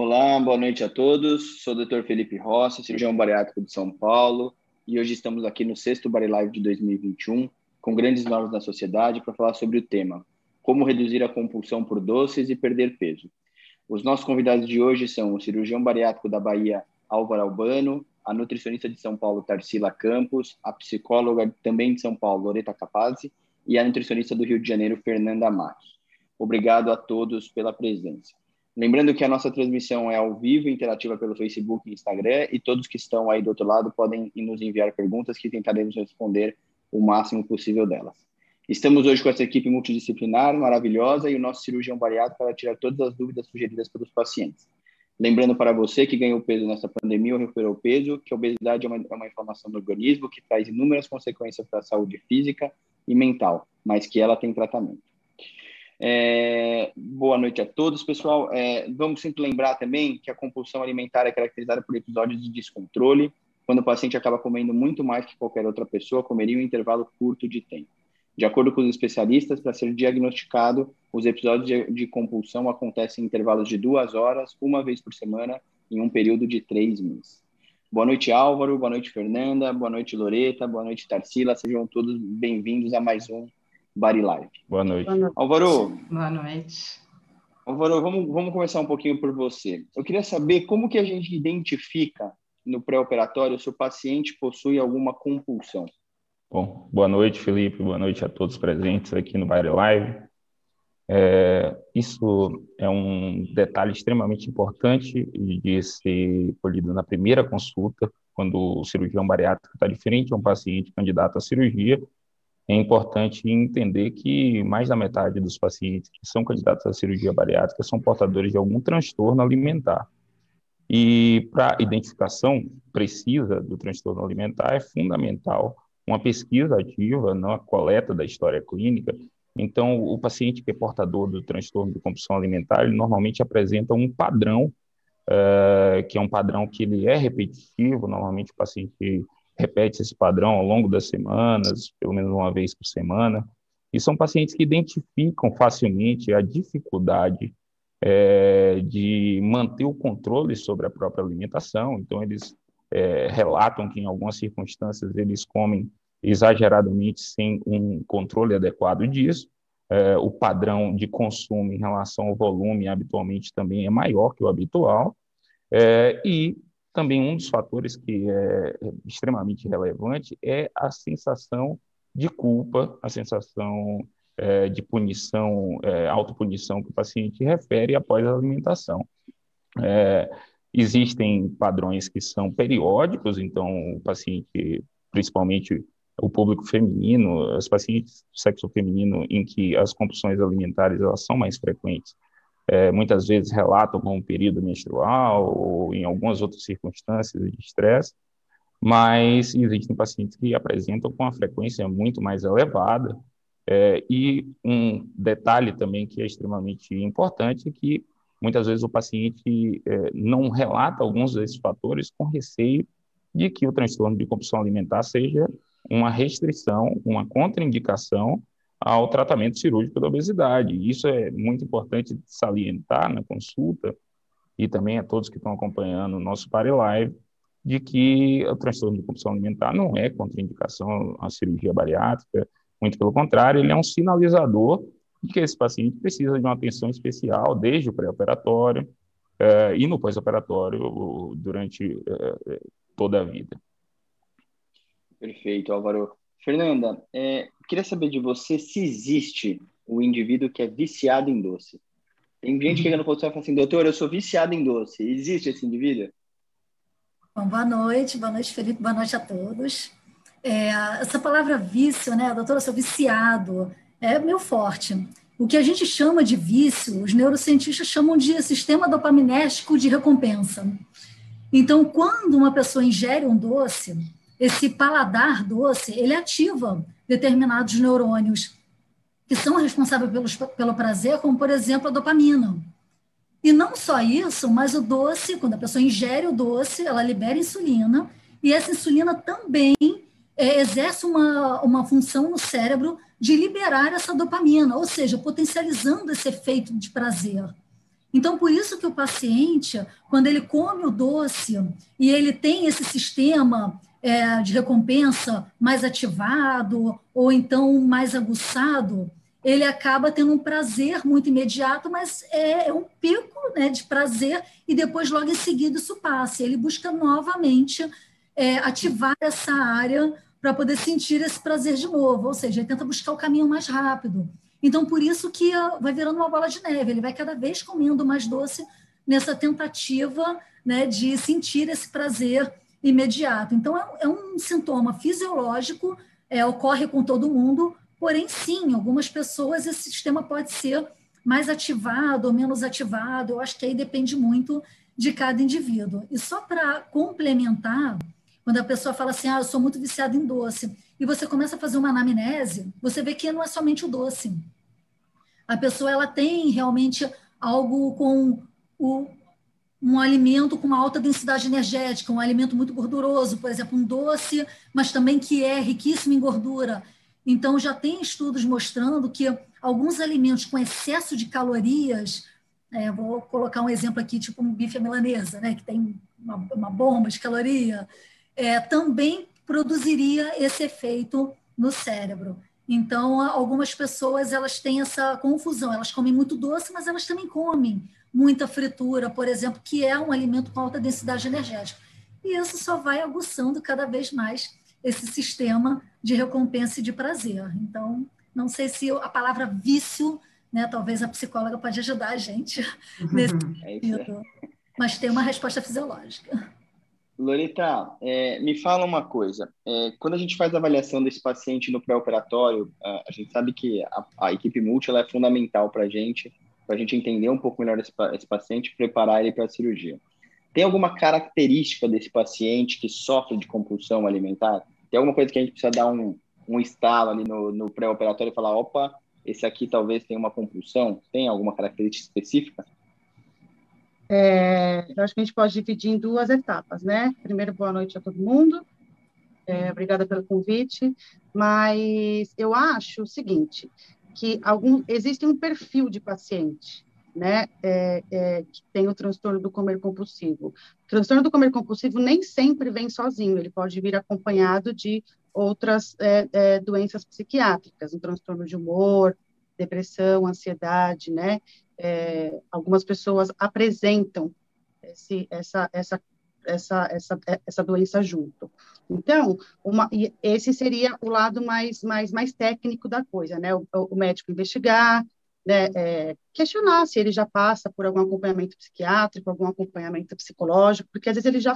Olá, boa noite a todos. Sou o Dr. Felipe Rossi, cirurgião bariátrico de São Paulo, e hoje estamos aqui no 6º Bari Live de 2021, com grandes novos na sociedade, para falar sobre o tema como reduzir a compulsão por doces e perder peso. Os nossos convidados de hoje são o cirurgião bariátrico da Bahia, Álvaro Albano, a nutricionista de São Paulo, Tarsila Campos, a psicóloga também de São Paulo, Loreta Capazzi, e a nutricionista do Rio de Janeiro, Fernanda Matos. Obrigado a todos pela presença. Lembrando que a nossa transmissão é ao vivo, interativa pelo Facebook e Instagram, e todos que estão aí do outro lado podem nos enviar perguntas que tentaremos responder o máximo possível delas. Estamos hoje com essa equipe multidisciplinar maravilhosa e o nosso cirurgião bariátrico para tirar todas as dúvidas sugeridas pelos pacientes. Lembrando para você que ganhou peso nessa pandemia ou recuperou peso, que a obesidade é uma inflamação do organismo que traz inúmeras consequências para a saúde física e mental, mas que ela tem tratamento. Boa noite a todos, pessoal. Vamos sempre lembrar também que a compulsão alimentar é caracterizada por episódios de descontrole, quando o paciente acaba comendo muito mais que qualquer outra pessoa comeria em um intervalo curto de tempo. De acordo com os especialistas, para ser diagnosticado, os episódios de compulsão acontecem em intervalos de 2 horas, uma vez por semana, em um período de 3 meses. Boa noite, Álvaro. Boa noite, Fernanda. Boa noite, Loreta. Boa noite, Tarsila. Sejam todos bem-vindos a mais um Bari Live. Boa noite. Álvaro. Boa noite. Álvaro, vamos começar um pouquinho por você. Eu queria saber como que a gente identifica no pré-operatório se o paciente possui alguma compulsão. Bom, boa noite, Felipe. Boa noite a todos presentes aqui no Bari Live. Isso é um detalhe extremamente importante de ser colhido na primeira consulta, quando o cirurgião bariátrico está diferente de um paciente candidato à cirurgia. É importante entender que mais da metade dos pacientes que são candidatos à cirurgia bariátrica são portadores de algum transtorno alimentar. E para a identificação precisa do transtorno alimentar é fundamental uma pesquisa ativa na coleta da história clínica. Então, o paciente que é portador do transtorno de compulsão alimentar, ele normalmente apresenta um padrão, que é um padrão que ele é repetitivo. Normalmente o paciente repete esse padrão ao longo das semanas, pelo menos uma vez por semana, e são pacientes que identificam facilmente a dificuldade de manter o controle sobre a própria alimentação. Então, eles relatam que, em algumas circunstâncias, eles comem exageradamente sem um controle adequado disso. O padrão de consumo em relação ao volume, habitualmente, também é maior que o habitual, e também um dos fatores que é extremamente relevante é a sensação de culpa, a sensação de punição, autopunição que o paciente refere após a alimentação. Existem padrões que são periódicos, então o paciente, principalmente o público feminino, os pacientes do sexo feminino em que as compulsões alimentares elas são mais frequentes, muitas vezes relatam com um período menstrual ou em algumas outras circunstâncias de estresse, mas existem pacientes que apresentam com uma frequência muito mais elevada. E um detalhe também que é extremamente importante é que muitas vezes o paciente não relata alguns desses fatores com receio de que o transtorno de compulsão alimentar seja uma restrição, uma contraindicação ao tratamento cirúrgico da obesidade. Isso é muito importante salientar na consulta e também a todos que estão acompanhando o nosso Bari Live, de que o transtorno de compulsão alimentar não é contraindicação à cirurgia bariátrica, muito pelo contrário, ele é um sinalizador de que esse paciente precisa de uma atenção especial desde o pré-operatório e no pós-operatório durante toda a vida. Perfeito, Álvaro. Fernanda, queria saber de você se existe o indivíduo que é viciado em doce. Tem gente que chega no consultório e fala assim, doutor, eu sou viciado em doce. Existe esse indivíduo? Bom, boa noite, Felipe, boa noite a todos. Essa palavra vício, né, doutor, eu sou viciado, é meio forte. O que a gente chama de vício, os neurocientistas chamam de sistema dopaminérgico de recompensa. Então, quando uma pessoa ingere um doce, esse paladar doce, ele ativa determinados neurônios que são responsáveis pelo prazer, como, por exemplo, a dopamina. E não só isso, mas o doce, quando a pessoa ingere o doce, ela libera insulina, e essa insulina também exerce uma função no cérebro de liberar essa dopamina, ou seja, potencializando esse efeito de prazer. Então, por isso que o paciente, quando ele come o doce e ele tem esse sistema de recompensa mais ativado ou então mais aguçado, ele acaba tendo um prazer muito imediato, mas é um pico, né, de prazer, e depois, logo em seguida, isso passa. Ele busca novamente ativar essa área para poder sentir esse prazer de novo, ou seja, ele tenta buscar o caminho mais rápido. Então, por isso que vai virando uma bola de neve, ele vai cada vez comendo mais doce nessa tentativa, né, de sentir esse prazer imediato. Então, é um sintoma fisiológico, ocorre com todo mundo, porém, sim, em algumas pessoas esse sistema pode ser mais ativado ou menos ativado, eu acho que aí depende muito de cada indivíduo. E só para complementar, quando a pessoa fala assim, eu sou muito viciada em doce, e você começa a fazer uma anamnese, você vê que não é somente o doce. A pessoa ela tem realmente algo com um alimento com uma alta densidade energética, um alimento muito gorduroso, por exemplo, um doce, mas também que é riquíssimo em gordura. Então, já tem estudos mostrando que alguns alimentos com excesso de calorias, vou colocar um exemplo aqui, tipo um bife à milanesa, né, que tem uma bomba de caloria, também produziria esse efeito no cérebro. Então, algumas pessoas elas têm essa confusão, elas comem muito doce, mas elas também comem muita fritura, por exemplo, que é um alimento com alta densidade energética. E isso só vai aguçando cada vez mais esse sistema de recompensa e de prazer. Então, não sei se a palavra vício, né, talvez a psicóloga pode ajudar a gente nesse sentido, mas tem uma resposta fisiológica. Loreta, me fala uma coisa. Quando a gente faz a avaliação desse paciente no pré-operatório, a gente sabe que a equipe multi ela é fundamental para a gente entender um pouco melhor esse paciente e preparar ele para a cirurgia. Tem alguma característica desse paciente que sofre de compulsão alimentar? Tem alguma coisa que a gente precisa dar um estalo ali no pré-operatório e falar, opa, esse aqui talvez tenha uma compulsão? Tem alguma característica específica? Eu acho que a gente pode dividir em duas etapas, né? Primeiro, boa noite a todo mundo. Obrigada pelo convite. Mas eu acho o seguinte, que existe um perfil de paciente, né? Que tem o transtorno do comer compulsivo. O transtorno do comer compulsivo nem sempre vem sozinho, ele pode vir acompanhado de outras doenças psiquiátricas, um transtorno de humor, depressão, ansiedade, né? Algumas pessoas apresentam essa doença junto. Então, esse seria o lado mais técnico da coisa, né? O médico investigar, né? Questionar se ele já passa por algum acompanhamento psiquiátrico, algum acompanhamento psicológico, porque às vezes ele já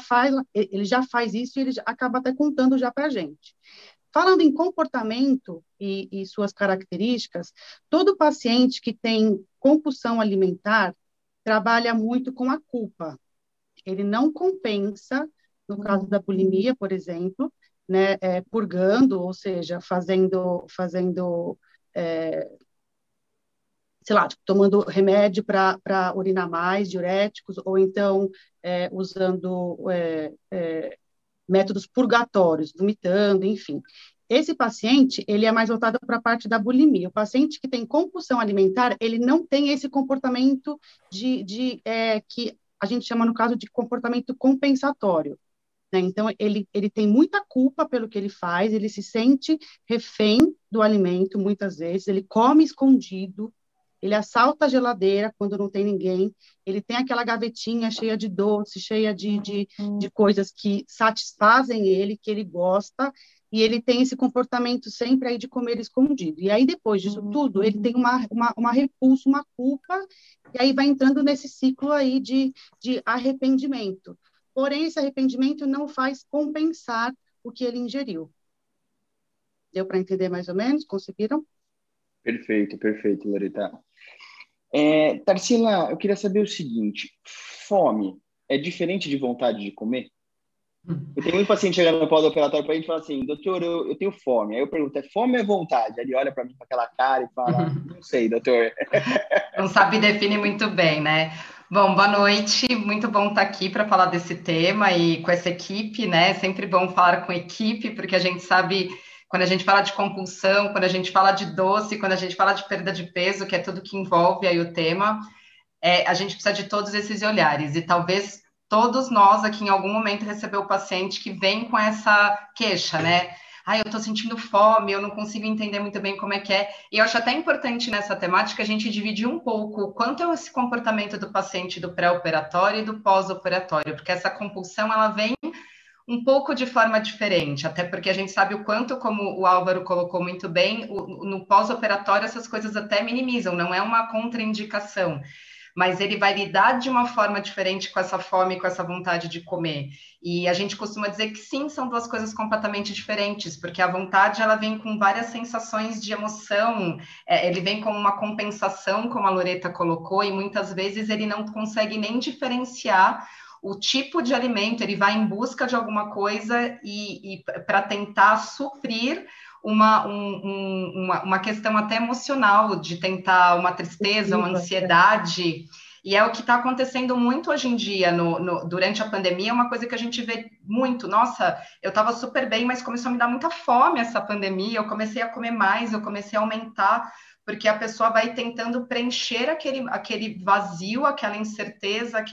faz isso e ele acaba até contando já para a gente. Falando em comportamento e suas características, todo paciente que tem compulsão alimentar trabalha muito com a culpa. Ele não compensa, no caso da bulimia, por exemplo, né, purgando, ou seja, fazendo sei lá, tomando remédio para urinar mais, diuréticos, ou então usando métodos purgatórios, vomitando, enfim. Esse paciente, ele é mais voltado para a parte da bulimia. O paciente que tem compulsão alimentar, ele não tem esse comportamento que a gente chama, no caso, de comportamento compensatório, né? Então, ele tem muita culpa pelo que ele faz, ele se sente refém do alimento, muitas vezes, ele come escondido, ele assalta a geladeira quando não tem ninguém, ele tem aquela gavetinha cheia de doce, cheia de coisas que satisfazem ele, que ele gosta, e ele tem esse comportamento sempre aí de comer escondido. E aí, depois disso tudo, ele tem uma repulsa, uma culpa, e aí vai entrando nesse ciclo aí de arrependimento. Porém, esse arrependimento não faz compensar o que ele ingeriu. Deu para entender mais ou menos? Conseguiram? Perfeito, Loreta. Tarsila, eu queria saber o seguinte, fome é diferente de vontade de comer? Eu tenho um paciente chegando no pós-operatório para a gente e fala assim, doutor, eu tenho fome. Aí eu pergunto, é fome ou é vontade? Aí ele olha para mim com aquela cara e fala, não sei, doutor. Não sabe definir muito bem, né? Bom, boa noite, muito bom estar aqui para falar desse tema e com essa equipe, né? Sempre bom falar com equipe, porque a gente sabe, quando a gente fala de compulsão, quando a gente fala de doce, quando a gente fala de perda de peso, que é tudo que envolve aí o tema, a gente precisa de todos esses olhares, e talvez todos nós aqui em algum momento recebeu o paciente que vem com essa queixa, né? Eu tô sentindo fome, eu não consigo entender muito bem como é que é. E eu acho até importante nessa temática a gente dividir um pouco o quanto é esse comportamento do paciente do pré-operatório e do pós-operatório, porque essa compulsão, ela vem um pouco de forma diferente, até porque a gente sabe o quanto, como o Álvaro colocou muito bem, no pós-operatório essas coisas até minimizam, não é uma contraindicação, mas ele vai lidar de uma forma diferente com essa fome, com essa vontade de comer. E a gente costuma dizer que sim, são duas coisas completamente diferentes, porque a vontade, ela vem com várias sensações de emoção, ele vem como uma compensação, como a Loreta colocou, e muitas vezes ele não consegue nem diferenciar o tipo de alimento, ele vai em busca de alguma coisa e para tentar suprir uma questão até emocional, de tentar uma tristeza, uma ansiedade, e é o que está acontecendo muito hoje em dia, durante a pandemia, é uma coisa que a gente vê muito, nossa, eu estava super bem, mas começou a me dar muita fome essa pandemia, eu comecei a comer mais, eu comecei a aumentar, porque a pessoa vai tentando preencher aquele vazio, aquela incerteza,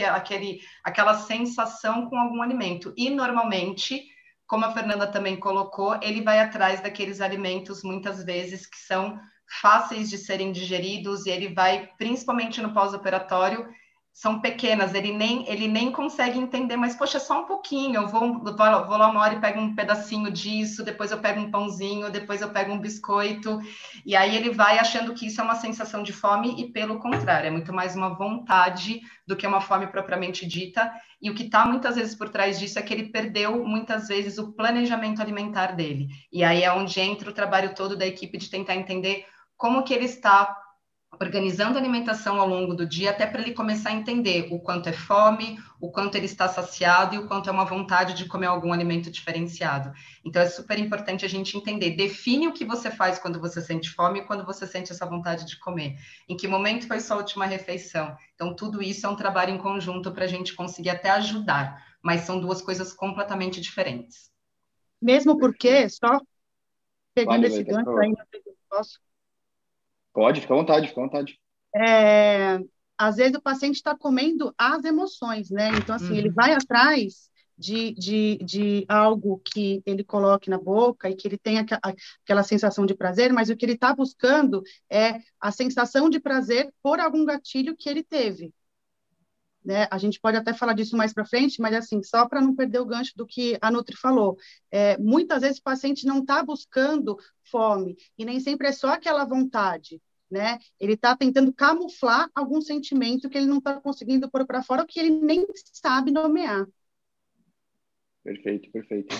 aquela sensação com algum alimento, e normalmente, como a Fernanda também colocou, ele vai atrás daqueles alimentos, muitas vezes, que são fáceis de serem digeridos, e ele vai, principalmente no pós-operatório, são pequenas, ele nem consegue entender, mas, poxa, é só um pouquinho, eu vou lá uma hora e pego um pedacinho disso, depois eu pego um pãozinho, depois eu pego um biscoito, e aí ele vai achando que isso é uma sensação de fome, e pelo contrário, é muito mais uma vontade do que uma fome propriamente dita, e o que está muitas vezes por trás disso é que ele perdeu, muitas vezes, o planejamento alimentar dele, e aí é onde entra o trabalho todo da equipe de tentar entender como que ele está organizando a alimentação ao longo do dia, até para ele começar a entender o quanto é fome, o quanto ele está saciado e o quanto é uma vontade de comer algum alimento diferenciado. Então, é super importante a gente entender, define o que você faz quando você sente fome e quando você sente essa vontade de comer. Em que momento foi sua última refeição? Então, tudo isso é um trabalho em conjunto para a gente conseguir até ajudar, mas são duas coisas completamente diferentes. Mesmo porque, só pegando esse gancho aí, posso? Pode, fica à vontade, fica à vontade. Às vezes o paciente está comendo as emoções, né? Então, assim, ele vai atrás de algo que ele coloque na boca e que ele tenha aquela sensação de prazer, mas o que ele está buscando é a sensação de prazer por algum gatilho que ele teve. Né? A gente pode até falar disso mais para frente, mas assim, só para não perder o gancho do que a Nutri falou, muitas vezes o paciente não está buscando fome, e nem sempre é só aquela vontade, né? Ele está tentando camuflar algum sentimento que ele não está conseguindo pôr para fora, ou que ele nem sabe nomear. Perfeito, perfeito.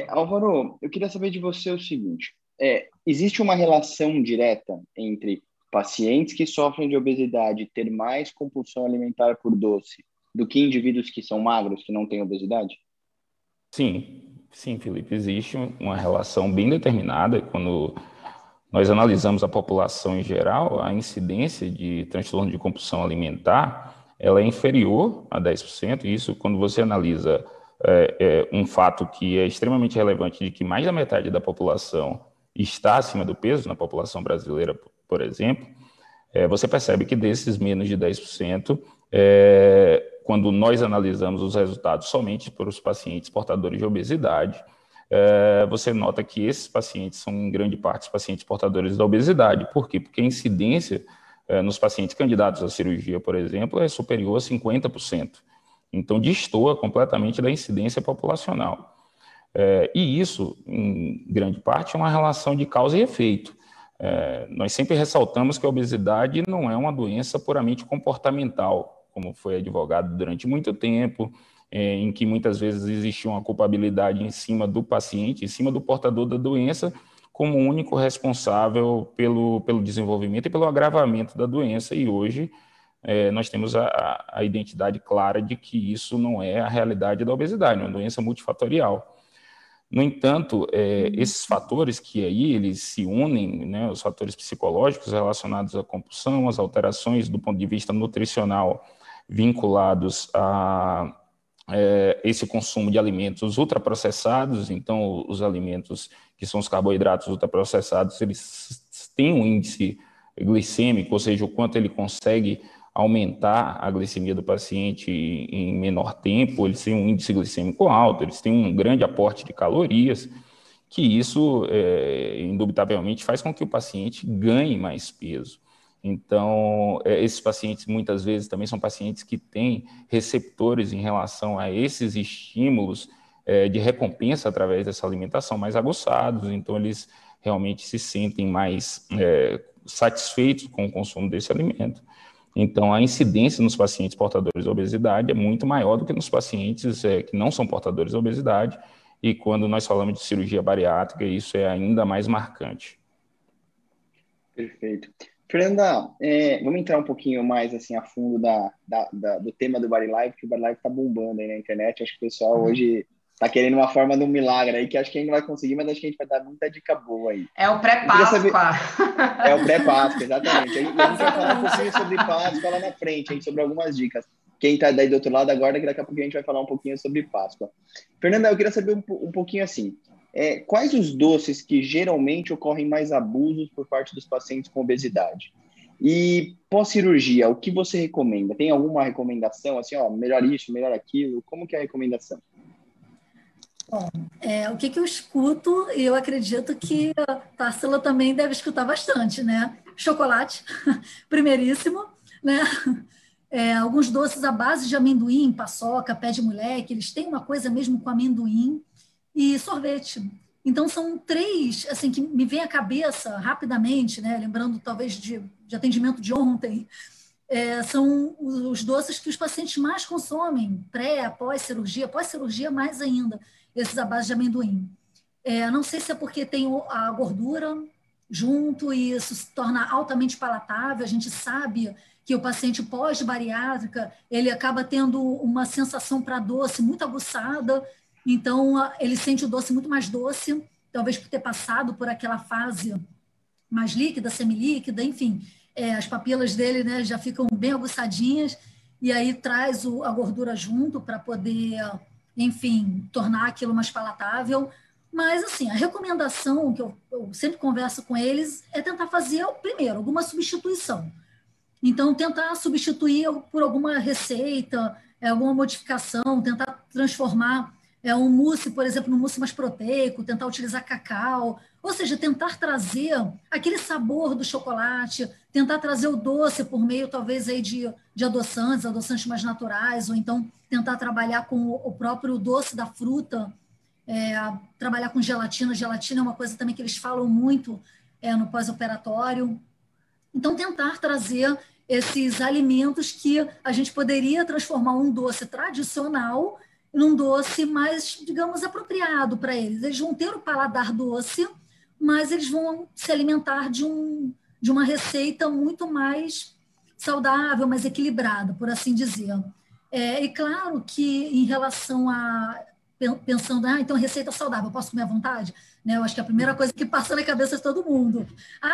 Álvaro, eu queria saber de você o seguinte, existe uma relação direta entre pacientes que sofrem de obesidade ter mais compulsão alimentar por doce do que indivíduos que são magros, que não têm obesidade? Sim, Felipe, existe uma relação bem determinada. Quando nós analisamos a população em geral, a incidência de transtorno de compulsão alimentar, ela é inferior a 10%, e isso quando você analisa um fato que é extremamente relevante, de que mais da metade da população está acima do peso, na população brasileira, por exemplo, você percebe que desses menos de 10%, quando nós analisamos os resultados somente para os pacientes portadores de obesidade, você nota que esses pacientes são, em grande parte, os pacientes portadores da obesidade. Por quê? Porque a incidência nos pacientes candidatos à cirurgia, por exemplo, é superior a 50%. Então, destoa completamente da incidência populacional. E isso, em grande parte, é uma relação de causa e efeito. Nós sempre ressaltamos que a obesidade não é uma doença puramente comportamental, como foi advogado durante muito tempo, em que muitas vezes existia uma culpabilidade em cima do paciente, em cima do portador da doença, como único responsável pelo desenvolvimento e pelo agravamento da doença. E hoje nós temos a identidade clara de que isso não é a realidade da obesidade, é uma doença multifatorial. No entanto, esses fatores que aí eles se unem, né, os fatores psicológicos relacionados à compulsão, as alterações do ponto de vista nutricional vinculados a esse consumo de alimentos ultraprocessados. Então, os alimentos que são os carboidratos ultraprocessados, eles têm um índice glicêmico, ou seja, o quanto ele consegue aumentar a glicemia do paciente em menor tempo, eles têm um índice glicêmico alto, eles têm um grande aporte de calorias, que isso, indubitavelmente, faz com que o paciente ganhe mais peso. Então, esses pacientes, muitas vezes, também são pacientes que têm receptores em relação a esses estímulos de recompensa através dessa alimentação mais aguçados, então eles realmente se sentem mais satisfeitos com o consumo desse alimento. Então, a incidência nos pacientes portadores de obesidade é muito maior do que nos pacientes que não são portadores de obesidade, e quando nós falamos de cirurgia bariátrica, isso é ainda mais marcante. Perfeito. Fernanda, vamos entrar um pouquinho mais assim, a fundo do tema do Body Life, que o Body Life está bombando aí na internet. Acho que o pessoal hoje está querendo uma forma de um milagre aí, que acho que a gente não vai conseguir, mas acho que a gente vai dar muita dica boa aí. É o pré-Páscoa. É o pré-Páscoa, exatamente. A gente vai falar um pouquinho sobre Páscoa lá na frente, hein, sobre algumas dicas. Quem está daí do outro lado agora, que daqui a pouco a gente vai falar um pouquinho sobre Páscoa. Fernanda, eu queria saber um pouquinho assim, quais os doces que geralmente ocorrem mais abusos por parte dos pacientes com obesidade? E pós-cirurgia, o que você recomenda? Tem alguma recomendação, assim, melhor isso, melhor aquilo? Como que é a recomendação? Bom, o que eu escuto, e eu acredito que a Tarsila também deve escutar bastante, né? Chocolate, primeiríssimo, né? Alguns doces à base de amendoim, paçoca, pé de moleque, eles têm uma coisa mesmo com amendoim, e sorvete. Então, são 3, assim, que me vem à cabeça rapidamente, né? Lembrando talvez de atendimento de ontem, são os doces que os pacientes mais consomem, pós-cirurgia mais ainda, esses à base de amendoim. Não sei se é porque tem a gordura junto e isso se torna altamente palatável. A gente sabe que o paciente pós-bariátrica, ele acaba tendo uma sensação para doce muito aguçada, então ele sente o doce muito mais doce, talvez por ter passado por aquela fase mais líquida, semilíquida, enfim, as papilas dele, né, já ficam bem aguçadinhas, e aí traz a gordura junto para poder, enfim, tornar aquilo mais palatável. Mas, assim, a recomendação que eu sempre converso com eles é tentar fazer, primeiro, alguma substituição. Então, tentar substituir por alguma receita, alguma modificação, tentar transformar um mousse, por exemplo, num mousse mais proteico, tentar utilizar cacau, ou seja, tentar trazer aquele sabor do chocolate, tentar trazer o doce por meio, talvez, aí de adoçantes mais naturais, ou então tentar trabalhar com o próprio doce da fruta, trabalhar com gelatina. Gelatina é uma coisa também que eles falam muito no pós-operatório. Então, tentar trazer esses alimentos que a gente poderia transformar um doce tradicional num doce mais, digamos, apropriado para eles. Eles vão ter o paladar doce, mas eles vão se alimentar de uma receita muito mais saudável, mais equilibrada, por assim dizer. E claro que em relação a... pensando, então receita saudável, eu posso comer à vontade? Né? Eu acho que é a primeira coisa que passa na cabeça de todo mundo.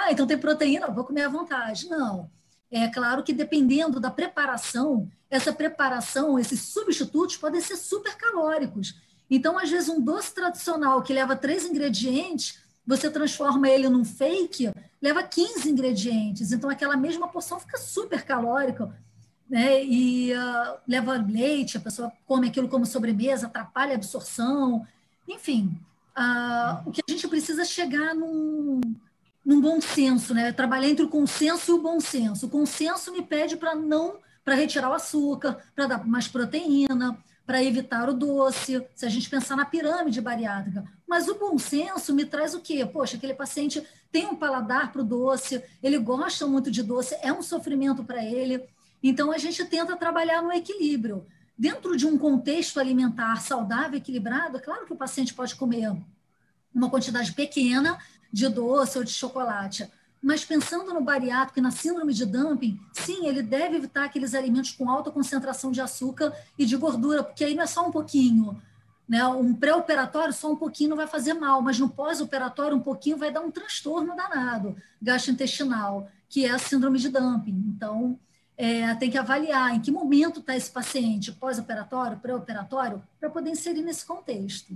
Então tem proteína, eu vou comer à vontade. Não. É claro que dependendo da preparação, essa preparação, esses substitutos podem ser super calóricos. Então, às vezes, um doce tradicional que leva 3 ingredientes, você transforma ele num fake, leva 15 ingredientes. Então, aquela mesma porção fica super calórica, né? E leva leite, a pessoa come aquilo como sobremesa, atrapalha a absorção. Enfim, o que a gente precisa é chegar num bom senso, né? Trabalhar entre o consenso e o bom senso. O consenso me pede para retirar o açúcar, para dar mais proteína, para evitar o doce, se a gente pensar na pirâmide bariátrica. Mas o bom senso me traz o quê? Poxa, aquele paciente tem um paladar para o doce, ele gosta muito de doce, é um sofrimento para ele. Então, a gente tenta trabalhar no equilíbrio. Dentro de um contexto alimentar saudável, equilibrado, é claro que o paciente pode comer uma quantidade pequena de doce ou de chocolate, mas pensando no bariátrico e na síndrome de dumping, sim, ele deve evitar aqueles alimentos com alta concentração de açúcar e de gordura, porque aí não é só um pouquinho, né? Um pré-operatório só um pouquinho não vai fazer mal, mas no pós-operatório um pouquinho vai dar um transtorno danado gastrointestinal, que é a síndrome de dumping. Então, tem que avaliar em que momento está esse paciente, pós-operatório, pré-operatório, para poder inserir nesse contexto.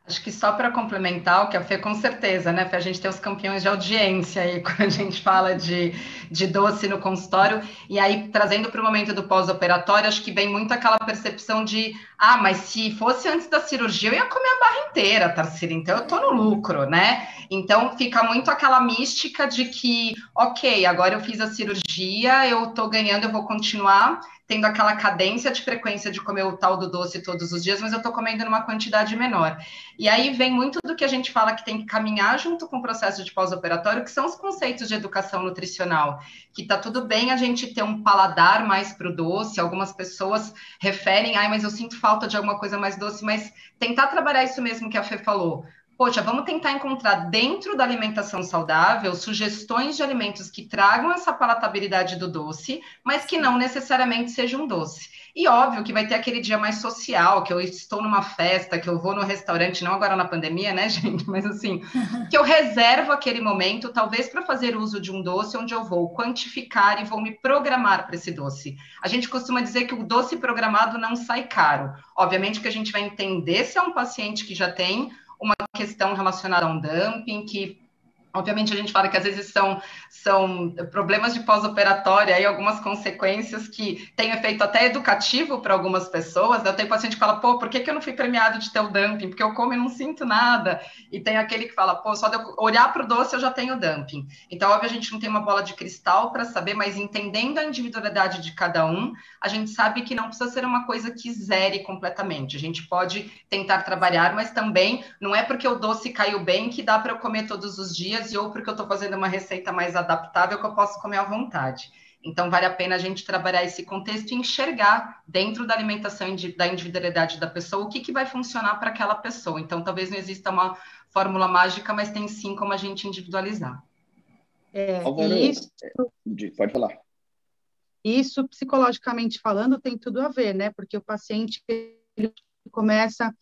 Acho que só para complementar o que a Fê, com certeza, né, Fê? A gente tem os campeões de audiência aí quando a gente fala de doce no consultório, e aí trazendo para o momento do pós-operatório, acho que vem muito aquela percepção de, mas se fosse antes da cirurgia, eu ia comer a barra inteira, Tarsila, então eu tô no lucro, né? Então fica muito aquela mística de que, ok, agora eu fiz a cirurgia, eu tô ganhando, eu vou continuar tendo aquela cadência de frequência de comer o tal do doce todos os dias, mas eu tô comendo numa quantidade menor. E aí vem muito do que a gente fala que tem que caminhar junto com o processo de pós-operatório, que são os conceitos de educação nutricional, que tá tudo bem a gente ter um paladar mais pro doce, algumas pessoas referem, mas eu sinto falta de alguma coisa mais doce, mas tentar trabalhar isso mesmo que a Fê falou. Poxa, vamos tentar encontrar dentro da alimentação saudável sugestões de alimentos que tragam essa palatabilidade do doce, mas que não necessariamente sejam doce. E óbvio que vai ter aquele dia mais social, que eu estou numa festa, que eu vou no restaurante, não agora na pandemia, né, gente? Mas assim, que eu reservo aquele momento, talvez para fazer uso de um doce, onde eu vou quantificar e vou me programar para esse doce. A gente costuma dizer que o doce programado não sai caro. Obviamente que a gente vai entender se é um paciente que já tem uma questão relacionada a um dumping, que obviamente a gente fala que às vezes são problemas de pós-operatório, aí algumas consequências que têm efeito até educativo para algumas pessoas. Eu tenho paciente que fala, por que eu não fui premiado de ter o dumping? Porque eu como e não sinto nada. E tem aquele que fala, só de eu olhar para o doce eu já tenho dumping. Então, óbvio, a gente não tem uma bola de cristal para saber, mas entendendo a individualidade de cada um, a gente sabe que não precisa ser uma coisa que zere completamente. A gente pode tentar trabalhar, mas também não é porque o doce caiu bem que dá para eu comer todos os dias, ou porque eu estou fazendo uma receita mais adaptável que eu posso comer à vontade. Então, vale a pena a gente trabalhar esse contexto e enxergar dentro da alimentação da individualidade da pessoa o que vai funcionar para aquela pessoa. Então, talvez não exista uma fórmula mágica, mas tem sim como a gente individualizar. Isso, pode falar. Isso, psicologicamente falando, tem tudo a ver, né? Porque o paciente ele começa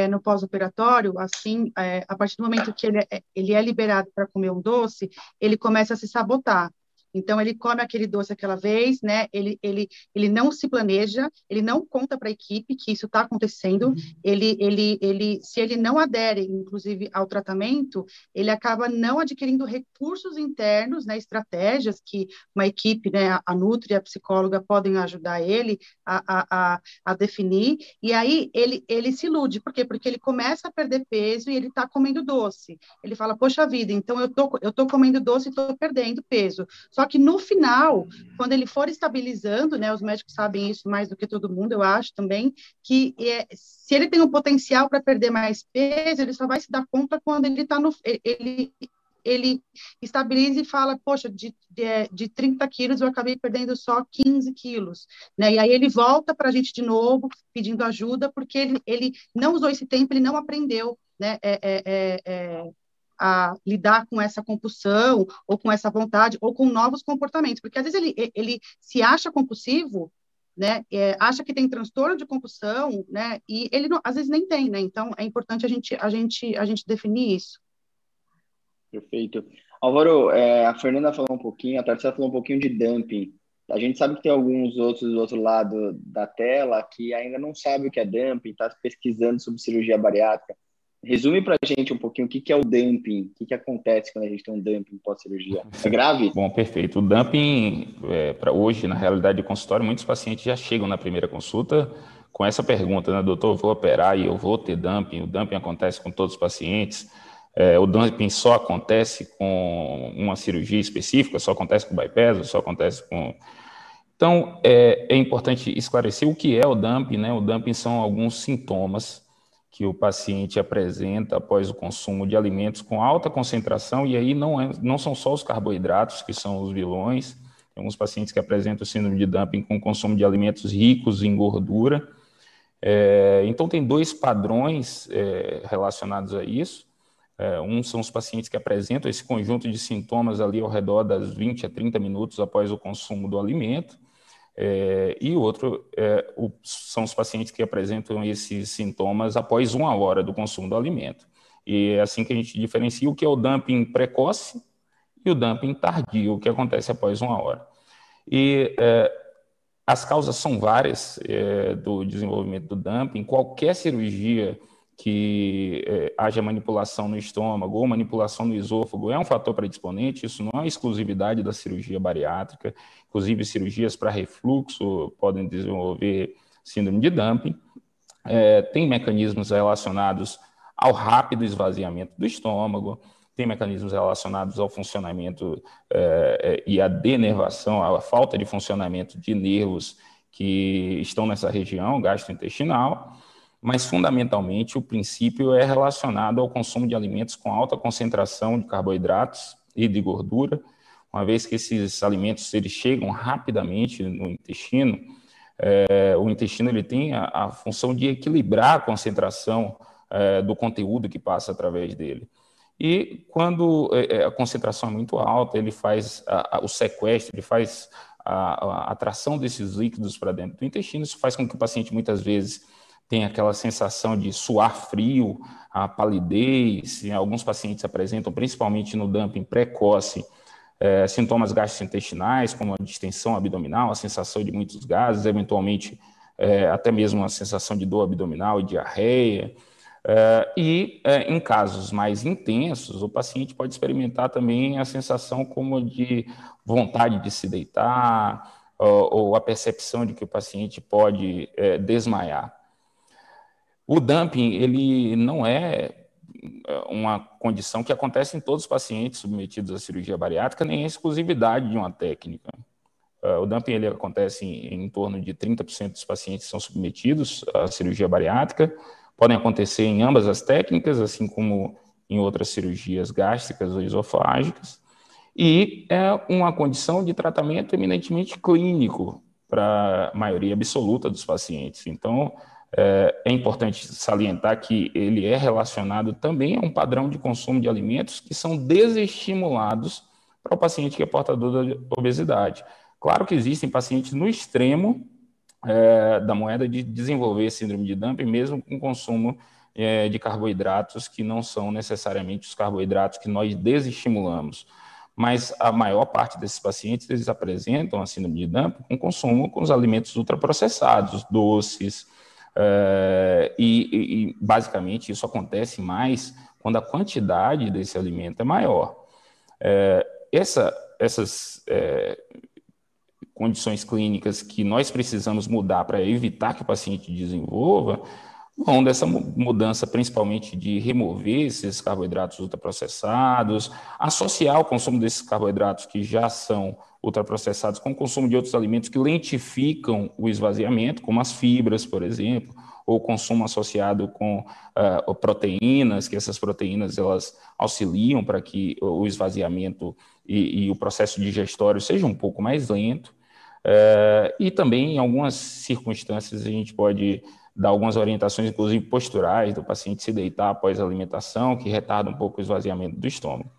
no pós-operatório, assim, a partir do momento que ele é liberado para comer um doce, ele começa a se sabotar. Então, ele come aquele doce aquela vez, né? Ele não se planeja, ele não conta para a equipe que isso está acontecendo. Se ele não adere, inclusive, ao tratamento, ele acaba não adquirindo recursos internos, né? Estratégias que uma equipe, né? A Nutri, a psicóloga, podem ajudar ele a definir. E aí, ele se ilude. Por quê? Porque ele começa a perder peso e ele está comendo doce. Ele fala, poxa vida, então eu tô comendo doce e estou perdendo peso. Só que no final, quando ele for estabilizando, né, os médicos sabem isso mais do que todo mundo, eu acho também, que se ele tem um potencial para perder mais peso, ele só vai se dar conta quando ele está ele estabiliza e fala, poxa, de 30 quilos eu acabei perdendo só 15 quilos, né? E aí ele volta para a gente de novo, pedindo ajuda, porque ele não usou esse tempo, ele não aprendeu, né? A lidar com essa compulsão, ou com essa vontade, ou com novos comportamentos, porque às vezes ele se acha compulsivo, né, acha que tem transtorno de compulsão, né, e ele não, às vezes nem tem, né, então é importante a gente definir isso. Perfeito. Álvaro, a Fernanda falou um pouquinho, a Tarsila falou um pouquinho de dumping. A gente sabe que tem alguns outros do outro lado da tela que ainda não sabe o que é dumping, está pesquisando sobre cirurgia bariátrica. Resume para a gente um pouquinho o que é o dumping, o que acontece quando a gente tem um dumping pós-cirurgia. É grave? Bom, perfeito. O dumping, para hoje, na realidade do consultório, muitos pacientes já chegam na primeira consulta com essa pergunta, né, doutor, eu vou operar e eu vou ter dumping? O dumping acontece com todos os pacientes? O dumping só acontece com uma cirurgia específica? Só acontece com bypass? Só acontece com... Então, é importante esclarecer o que é o dumping, né? O dumping são alguns sintomas que o paciente apresenta após o consumo de alimentos com alta concentração, e aí não são só os carboidratos que são os vilões. Tem alguns pacientes que apresentam síndrome de dumping com consumo de alimentos ricos em gordura. Então, tem dois padrões relacionados a isso. Um são os pacientes que apresentam esse conjunto de sintomas ali ao redor das 20 a 30 minutos após o consumo do alimento. E outro são os pacientes que apresentam esses sintomas após 1 hora do consumo do alimento. E é assim que a gente diferencia o que é o dumping precoce e o dumping tardio, o que acontece após 1 hora. E as causas são várias do desenvolvimento do dumping. Qualquer cirurgia que haja manipulação no estômago ou manipulação no esôfago é um fator predisponente. Isso não é exclusividade da cirurgia bariátrica. Inclusive, cirurgias para refluxo podem desenvolver síndrome de dumping. Tem mecanismos relacionados ao rápido esvaziamento do estômago, tem mecanismos relacionados ao funcionamento e à denervação, à falta de funcionamento de nervos que estão nessa região gastrointestinal. Mas, fundamentalmente, o princípio é relacionado ao consumo de alimentos com alta concentração de carboidratos e de gordura, uma vez que esses alimentos eles chegam rapidamente no intestino. O intestino ele tem a função de equilibrar a concentração do conteúdo que passa através dele. E quando a concentração é muito alta, ele faz o sequestro, ele faz a atração desses líquidos para dentro do intestino. Isso faz com que o paciente, muitas vezes, tem aquela sensação de suar frio, a palidez. Alguns pacientes apresentam, principalmente no dumping precoce, sintomas gastrointestinais, como a distensão abdominal, a sensação de muitos gases, eventualmente até mesmo a sensação de dor abdominal e diarreia. Em casos mais intensos, o paciente pode experimentar também a sensação como de vontade de se deitar, ou a percepção de que o paciente pode desmaiar. O dumping, ele não é uma condição que acontece em todos os pacientes submetidos à cirurgia bariátrica, nem é exclusividade de uma técnica. O dumping ele acontece em torno de 30% dos pacientes que são submetidos à cirurgia bariátrica, podem acontecer em ambas as técnicas, assim como em outras cirurgias gástricas ou esofágicas, e é uma condição de tratamento eminentemente clínico para a maioria absoluta dos pacientes. Então, é importante salientar que ele é relacionado também a um padrão de consumo de alimentos que são desestimulados para o paciente que é portador da obesidade. Claro que existem pacientes no extremo da moeda de desenvolver síndrome de dumping, mesmo com consumo de carboidratos que não são necessariamente os carboidratos que nós desestimulamos. Mas a maior parte desses pacientes, eles apresentam a síndrome de dumping com consumo com os alimentos ultraprocessados, doces, e basicamente isso acontece mais quando a quantidade desse alimento é maior. Essas condições clínicas que nós precisamos mudar para evitar que o paciente desenvolva, vão dessa mudança principalmente de remover esses carboidratos ultraprocessados, associar o consumo desses carboidratos que já são ultraprocessados com o consumo de outros alimentos que lentificam o esvaziamento, como as fibras, por exemplo, ou consumo associado com proteínas, que essas proteínas elas auxiliam para que o esvaziamento e o processo digestório seja um pouco mais lento. E também, em algumas circunstâncias, a gente pode dar algumas orientações, inclusive posturais, do paciente se deitar após a alimentação, que retarda um pouco o esvaziamento do estômago.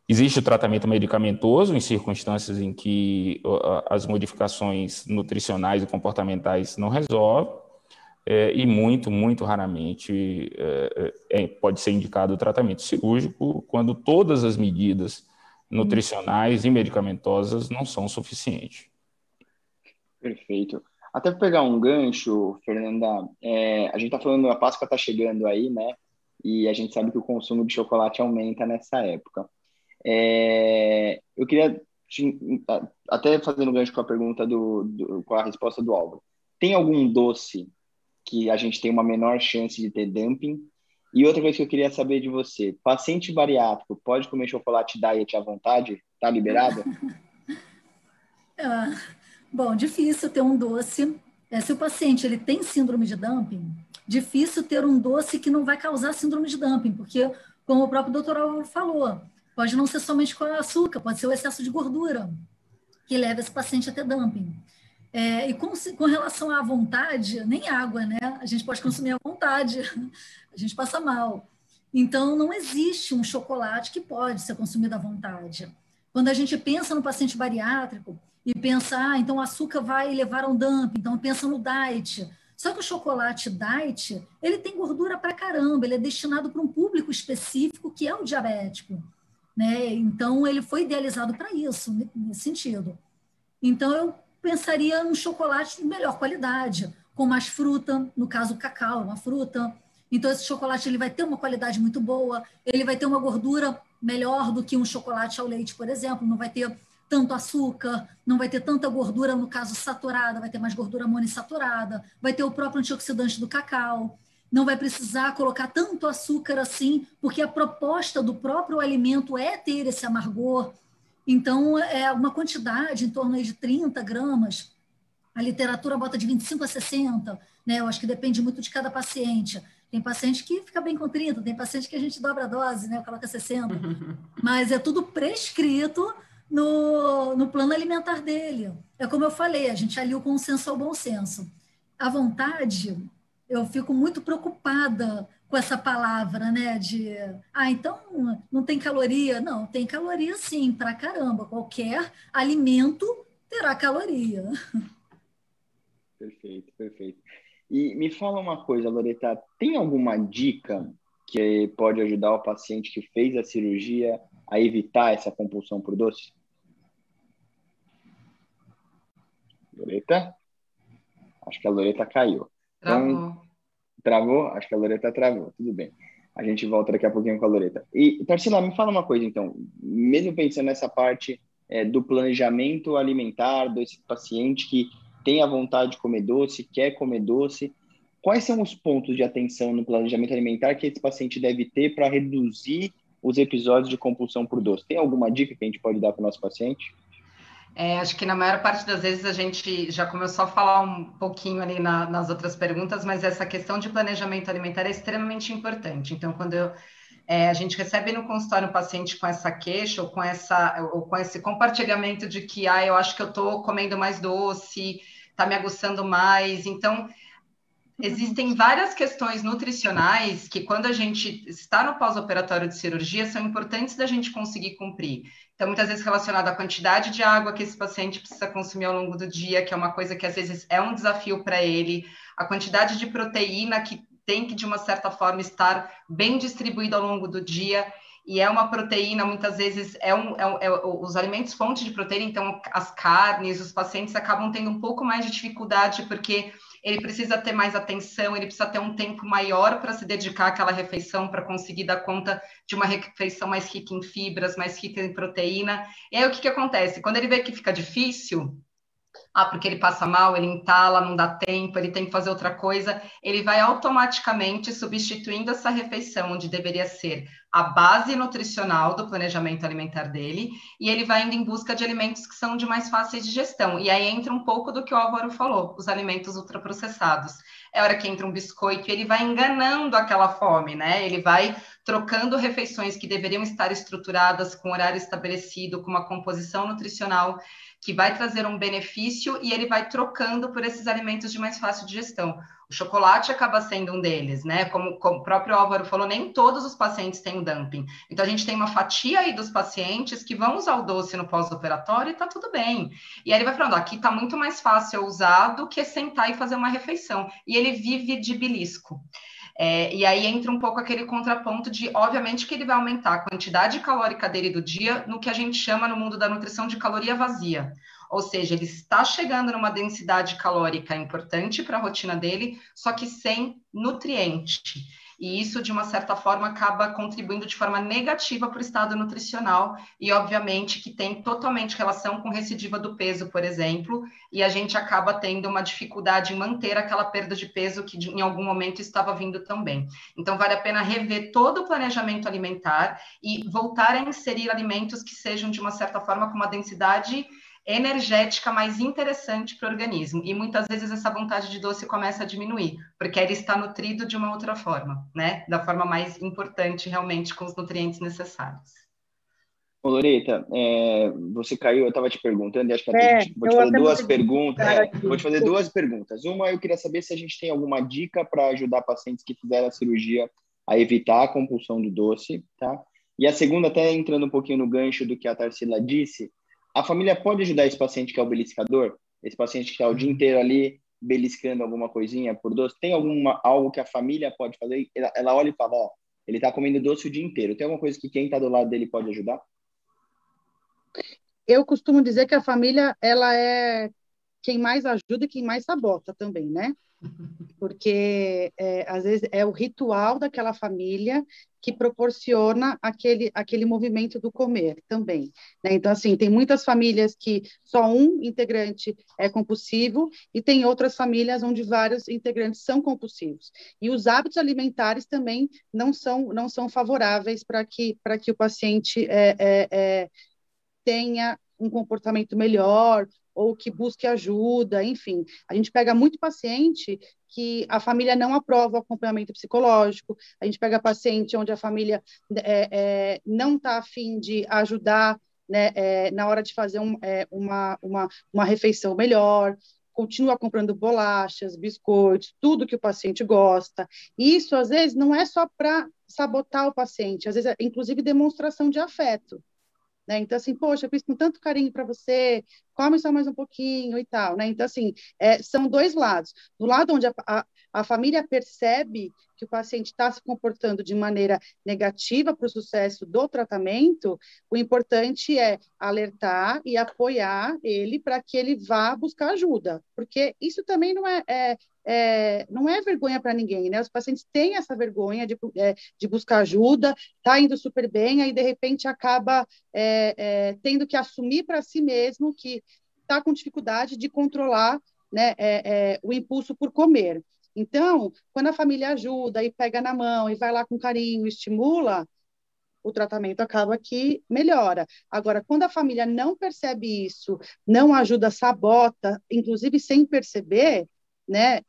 Existe o tratamento medicamentoso em circunstâncias em que as modificações nutricionais e comportamentais não resolvem, e muito raramente pode ser indicado o tratamento cirúrgico quando todas as medidas nutricionais e medicamentosas não são suficientes. Perfeito. Até para pegar um gancho, Fernanda, a gente está falando, a Páscoa está chegando aí, né? E a gente sabe que o consumo de chocolate aumenta nessa época. Eu queria, até fazendo gancho com a pergunta com a resposta do Álvaro, tem algum doce que a gente tem uma menor chance de ter dumping? E outra coisa que eu queria saber de você, paciente bariátrico pode comer chocolate diet à vontade? Está liberado? Bom, difícil ter um doce. Se o paciente ele tem síndrome de dumping, difícil ter um doce que não vai causar síndrome de dumping, porque, como o próprio doutor Álvaro falou, pode não ser somente com açúcar, pode ser o excesso de gordura que leva esse paciente a ter dumping. E com relação à vontade, nem água, né? A gente pode consumir à vontade, a gente passa mal. Então, não existe um chocolate que pode ser consumido à vontade. Quando a gente pensa no paciente bariátrico e pensa, então o açúcar vai levar a um dumping, então pensa no diet. Só que o chocolate diet, ele tem gordura pra caramba, ele é destinado para um público específico que é o diabético, né? Então, ele foi idealizado para isso, nesse sentido. Então, eu pensaria num chocolate de melhor qualidade, com mais fruta, no caso o cacau é uma fruta, Então, esse chocolate ele vai ter uma qualidade muito boa, ele vai ter uma gordura melhor do que um chocolate ao leite, por exemplo, não vai ter tanto açúcar, não vai ter tanta gordura, no caso, saturada, vai ter mais gordura monoinsaturada, vai ter o próprio antioxidante do cacau, não vai precisar colocar tanto açúcar assim, porque a proposta do próprio alimento é ter esse amargor. Então, é uma quantidade em torno aí de 30 gramas, a literatura bota de 25 a 60, né? Eu acho que depende muito de cada paciente. Tem paciente que fica bem com 30, tem paciente que a gente dobra a dose, né? Coloca 60. Mas é tudo prescrito no plano alimentar dele. É como eu falei, a gente alia o consenso ao bom senso. A vontade, eu fico muito preocupada com essa palavra, né? Então não tem caloria. Não, tem caloria sim, pra caramba. Qualquer alimento terá caloria. Perfeito, perfeito. E me fala uma coisa, Loreta, tem alguma dica que pode ajudar o paciente que fez a cirurgia a evitar essa compulsão por doce? Loreta? Acho que a Loreta caiu. Então, travou? Acho que a Loreta travou. Tudo bem. A gente volta daqui a pouquinho com a Loreta. E, Tarsila, me fala uma coisa, então. Mesmo pensando nessa parte do planejamento alimentar desse paciente que tem a vontade de comer doce, quer comer doce, quais são os pontos de atenção no planejamento alimentar que esse paciente deve ter para reduzir os episódios de compulsão por doce? Tem alguma dica que a gente pode dar para o nosso paciente? Acho que na maior parte das vezes a gente já começou a falar um pouquinho ali nas outras perguntas, mas essa questão de planejamento alimentar é extremamente importante. Então, quando a gente recebe no consultório um paciente com essa queixa ou com esse compartilhamento de que eu acho que eu estou comendo mais doce, está me aguçando mais. Então, existem várias questões nutricionais que, quando a gente está no pós-operatório de cirurgia, são importantes da gente conseguir cumprir. Então, muitas vezes relacionado à quantidade de água que esse paciente precisa consumir ao longo do dia, que é uma coisa que às vezes é um desafio para ele, a quantidade de proteína que tem que, de uma certa forma, estar bem distribuída ao longo do dia, e é uma proteína, muitas vezes, os alimentos fonte de proteína, então as carnes, os pacientes acabam tendo um pouco mais de dificuldade, porque ele precisa ter mais atenção, ele precisa ter um tempo maior para se dedicar àquela refeição, para conseguir dar conta de uma refeição mais rica em fibras, mais rica em proteína. E aí o que acontece? Quando ele vê que fica difícil, porque ele passa mal, ele entala, não dá tempo, ele tem que fazer outra coisa, ele vai automaticamente substituindo essa refeição, onde deveria ser a base nutricional do planejamento alimentar dele, e ele vai indo em busca de alimentos que são de mais fáceis de digestão. E aí entra um pouco do que o Álvaro falou, os alimentos ultraprocessados. É a hora que entra um biscoito, ele vai enganando aquela fome, né? Ele vai trocando refeições que deveriam estar estruturadas, com horário estabelecido, com uma composição nutricional que vai trazer um benefício, e ele vai trocando por esses alimentos de mais fácil digestão. O chocolate acaba sendo um deles, né? Como o próprio Álvaro falou, nem todos os pacientes têm o dumping. Então, a gente tem uma fatia aí dos pacientes que vão usar o doce no pós-operatório e tá tudo bem. E aí ele vai falando, aqui tá muito mais fácil eu usar do que sentar e fazer uma refeição. E ele vive de belisco. E aí entra um pouco aquele contraponto de, obviamente, que ele vai aumentar a quantidade calórica dele do dia no que a gente chama no mundo da nutrição de caloria vazia. Ou seja, ele está chegando numa densidade calórica importante para a rotina dele, só que sem nutriente. E isso, de uma certa forma, acaba contribuindo de forma negativa para o estado nutricional e, obviamente, que tem totalmente relação com recidiva do peso, por exemplo, e a gente acaba tendo uma dificuldade em manter aquela perda de peso que em algum momento estava vindo também. Então, vale a pena rever todo o planejamento alimentar e voltar a inserir alimentos que sejam, de uma certa forma, com uma densidade energética mais interessante para o organismo. E muitas vezes essa vontade de doce começa a diminuir, porque ele está nutrido de uma outra forma, né? Da forma mais importante, realmente, com os nutrientes necessários. Ô, Loreta, você caiu, eu estava te perguntando, e acho que vou te fazer duas perguntas. Vou te fazer duas perguntas. Uma, eu queria saber se a gente tem alguma dica para ajudar pacientes que fizeram a cirurgia a evitar a compulsão do doce, tá? E a segunda, até entrando um pouquinho no gancho do que a Tarsila disse, a família pode ajudar esse paciente que é o beliscador? Esse paciente que está o dia inteiro ali beliscando alguma coisinha por doce? Tem algo que a família pode fazer? Ela olha e fala, ele está comendo doce o dia inteiro. Tem alguma coisa que quem está do lado dele pode ajudar? Eu costumo dizer que a família ela é quem mais ajuda e quem mais sabota também, né? Porque, às vezes, é o ritual daquela família que proporciona aquele movimento do comer também, né? Então, assim, tem muitas famílias que só um integrante é compulsivo e tem outras famílias onde vários integrantes são compulsivos. E os hábitos alimentares também não são favoráveis para que o paciente tenha um comportamento melhor ou que busque ajuda, enfim. A gente pega muito paciente que a família não aprova o acompanhamento psicológico, a gente pega paciente onde a família não está a fim de ajudar, né, na hora de fazer uma refeição melhor, continua comprando bolachas, biscoitos, tudo que o paciente gosta. E isso, às vezes, não é só para sabotar o paciente, às vezes é, inclusive, demonstração de afeto. Né? Então, assim, poxa, eu fiz com tanto carinho para você, come só mais um pouquinho e tal, né? Então, assim, são dois lados. Do lado onde a família percebe que o paciente está se comportando de maneira negativa para o sucesso do tratamento, o importante é alertar e apoiar ele para que ele vá buscar ajuda, porque isso também não é vergonha para ninguém, né? Os pacientes têm essa vergonha de buscar ajuda, tá indo super bem, aí de repente acaba tendo que assumir para si mesmo que está com dificuldade de controlar, né, o impulso por comer. Então, quando a família ajuda e pega na mão e vai lá com carinho, estimula, o tratamento acaba que melhora. Agora, quando a família não percebe isso, não ajuda, sabota, inclusive sem perceber, né,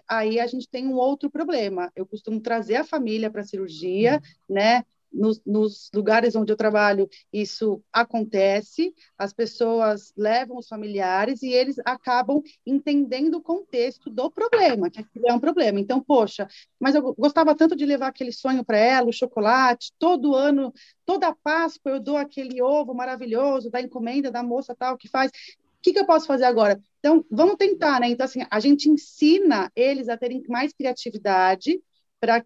aí a gente tem um outro problema. Eu costumo trazer a família para a cirurgia, né, nos lugares onde eu trabalho, isso acontece, as pessoas levam os familiares e eles acabam entendendo o contexto do problema, que aquilo é um problema. Então, poxa, mas eu gostava tanto de levar aquele sonho para ela, o chocolate, todo ano, toda Páscoa eu dou aquele ovo maravilhoso da encomenda da moça tal que faz. O que eu posso fazer agora? Então, vamos tentar, né? Então, assim, a gente ensina eles a terem mais criatividade para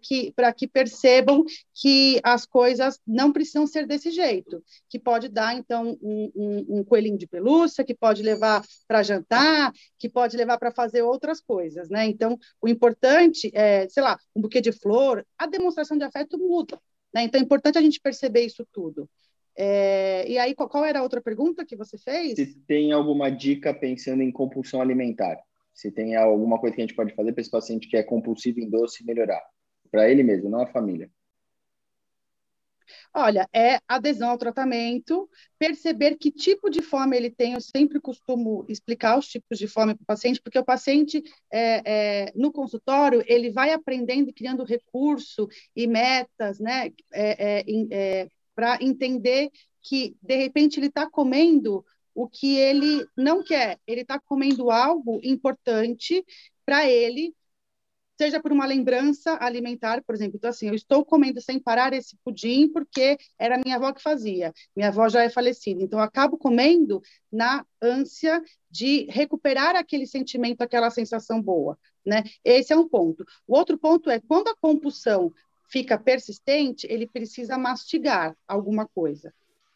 que percebam que as coisas não precisam ser desse jeito, que pode dar, então, um coelhinho de pelúcia, que pode levar para jantar, que pode levar para fazer outras coisas, né? Então, o importante é, sei lá, um buquê de flor, a demonstração de afeto muda, né? Então, é importante a gente perceber isso tudo. E aí, qual era a outra pergunta que você fez? Se tem alguma dica pensando em compulsão alimentar? Se tem alguma coisa que a gente pode fazer para esse paciente que é compulsivo em doce melhorar? Para ele mesmo, não a família. Olha, é adesão ao tratamento, perceber que tipo de fome ele tem. Eu sempre costumo explicar os tipos de fome para o paciente, porque o paciente, no consultório, ele vai aprendendo e criando recurso e metas, né, para entender que, de repente, ele está comendo o que ele não quer, ele está comendo algo importante para ele, seja por uma lembrança alimentar, por exemplo. Então, assim, eu estou comendo sem parar esse pudim porque era minha avó que fazia. Minha avó já é falecida, então eu acabo comendo na ânsia de recuperar aquele sentimento, aquela sensação boa, né? Esse é um ponto. O outro ponto é, quando a compulsão fica persistente, ele precisa mastigar alguma coisa,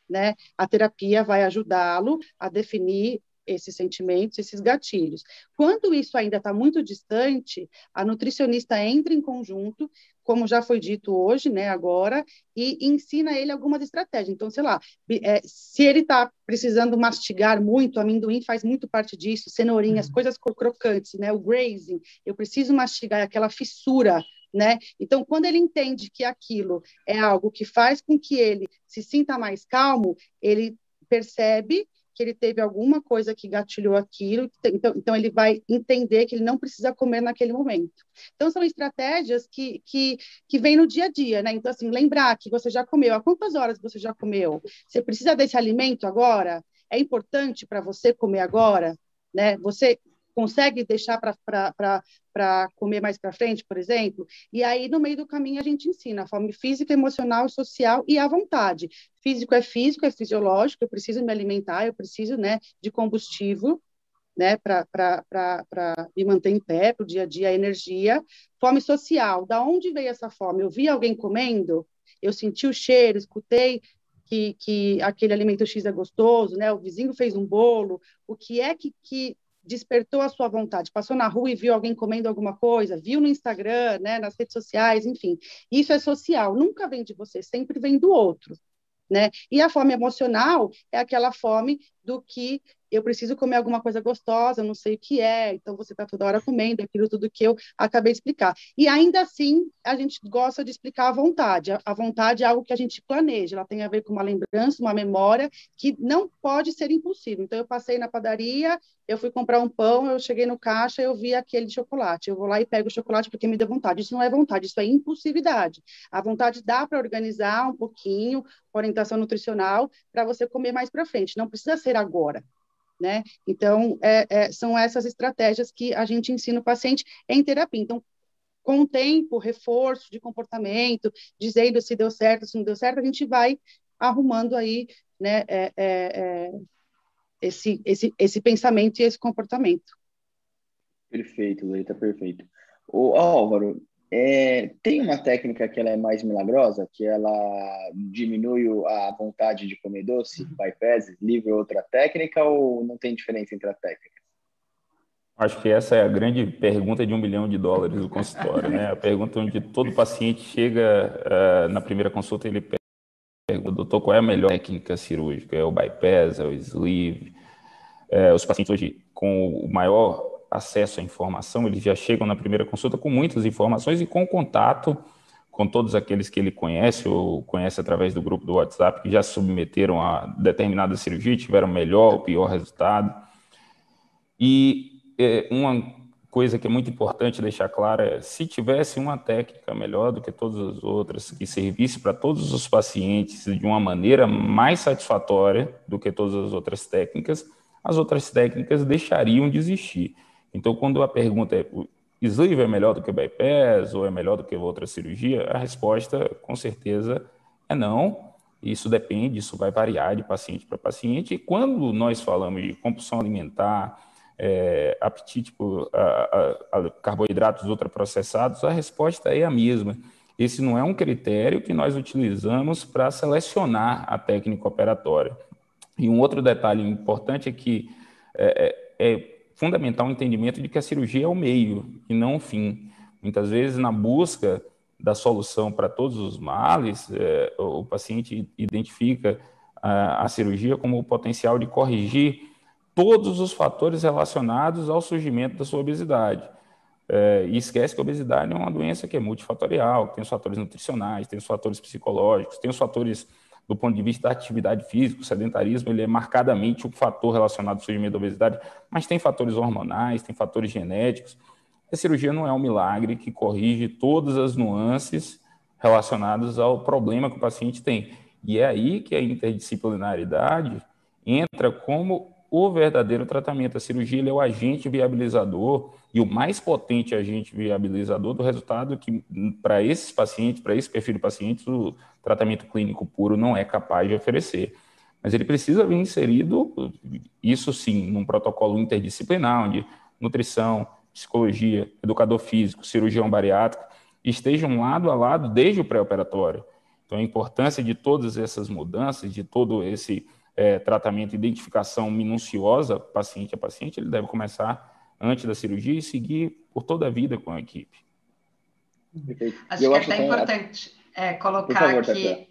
né? A terapia vai ajudá-lo a definir esses sentimentos, esses gatilhos. Quando isso ainda está muito distante, a nutricionista entra em conjunto, como já foi dito hoje, né, agora, e ensina ele algumas estratégias. Então, sei lá, se ele está precisando mastigar muito, amendoim faz muito parte disso, cenourinhas, coisas crocantes, né, o grazing, eu preciso mastigar aquela fissura, né? Então, quando ele entende que aquilo é algo que faz com que ele se sinta mais calmo, ele percebe que ele teve alguma coisa que gatilhou aquilo, então ele vai entender que ele não precisa comer naquele momento. Então, são estratégias que vêm no dia a dia, né? Então, assim, lembrar que você já comeu, há quantas horas você já comeu? Você precisa desse alimento agora? É importante para você comer agora? Né? Você consegue deixar para comer mais para frente, por exemplo? E aí, no meio do caminho, a gente ensina a fome física, emocional, social e à vontade. Físico é fisiológico, eu preciso me alimentar, eu preciso, né, de combustível, né, para me manter em pé, para o dia a dia, a energia. Fome social, da onde veio essa fome? Eu vi alguém comendo, eu senti o cheiro, escutei que aquele alimento X é gostoso, né? O vizinho fez um bolo, o que é que despertou a sua vontade, passou na rua e viu alguém comendo alguma coisa, viu no Instagram, né, nas redes sociais, enfim. Isso é social, nunca vem de você, sempre vem do outro, né? E a fome emocional é aquela fome do que eu preciso comer alguma coisa gostosa, eu não sei o que é, então você está toda hora comendo aquilo tudo que eu acabei de explicar. E ainda assim, a gente gosta de explicar a vontade. A vontade é algo que a gente planeja, ela tem a ver com uma lembrança, uma memória, que não pode ser impulsivo. Então, eu passei na padaria, eu fui comprar um pão, eu cheguei no caixa, eu vi aquele chocolate. Eu vou lá e pego o chocolate porque me deu vontade. Isso não é vontade, isso é impulsividade. A vontade dá para organizar um pouquinho, orientação nutricional, para você comer mais para frente. Não precisa ser agora. Né? Então, são essas estratégias que a gente ensina o paciente em terapia. Então, com o tempo, reforço de comportamento, dizendo se deu certo, se não deu certo, a gente vai arrumando aí, né, esse pensamento e esse comportamento. Perfeito, Loreta, perfeito. O Álvaro, tem uma técnica que ela é mais milagrosa, que ela diminui a vontade de comer doce, bypass, livre outra técnica, ou não tem diferença entre as técnicas? Acho que essa é a grande pergunta de $1 milhão do consultório, né? A pergunta onde todo paciente chega na primeira consulta, ele pergunta, doutor, qual é a melhor técnica cirúrgica? É o bypass, é o sleeve? Os pacientes hoje, com o maior acesso à informação, eles já chegam na primeira consulta com muitas informações e com contato com todos aqueles que ele conhece ou conhece através do grupo do WhatsApp, que já se submeteram a determinada cirurgia, tiveram melhor ou pior resultado. E uma coisa que é muito importante deixar clara é, se tivesse uma técnica melhor do que todas as outras, que servisse para todos os pacientes de uma maneira mais satisfatória do que todas as outras técnicas deixariam de existir. Então, quando a pergunta é, sleeve é melhor do que bypass ou é melhor do que outra cirurgia, a resposta, com certeza, é não. Isso depende, isso vai variar de paciente para paciente. E quando nós falamos de compulsão alimentar, apetite por carboidratos ultraprocessados, a resposta é a mesma. Esse não é um critério que nós utilizamos para selecionar a técnica operatória. E um outro detalhe importante é que é fundamental o entendimento de que a cirurgia é o meio e não o fim. Muitas vezes, na busca da solução para todos os males, o paciente identifica a cirurgia como o potencial de corrigir todos os fatores relacionados ao surgimento da sua obesidade. E esquece que a obesidade é uma doença que é multifatorial, tem os fatores nutricionais, tem os fatores psicológicos, tem os fatores do ponto de vista da atividade física. O sedentarismo ele é marcadamente um fator relacionado ao surgimento da obesidade, mas tem fatores hormonais, tem fatores genéticos. A cirurgia não é um milagre que corrige todas as nuances relacionadas ao problema que o paciente tem. E é aí que a interdisciplinaridade entra como o verdadeiro tratamento. A cirurgia ele é o agente viabilizador e o mais potente agente viabilizador do resultado que, para esses pacientes, para esse perfil de pacientes, o tratamento clínico puro não é capaz de oferecer. Mas ele precisa vir inserido, isso sim, num protocolo interdisciplinar, onde nutrição, psicologia, educador físico, cirurgião bariátrico estejam lado a lado desde o pré-operatório. Então, a importância de todas essas mudanças, de todo esse tratamento, identificação minuciosa, paciente a paciente, ele deve começar antes da cirurgia e seguir por toda a vida com a equipe. Acho que é até importante colocar aqui,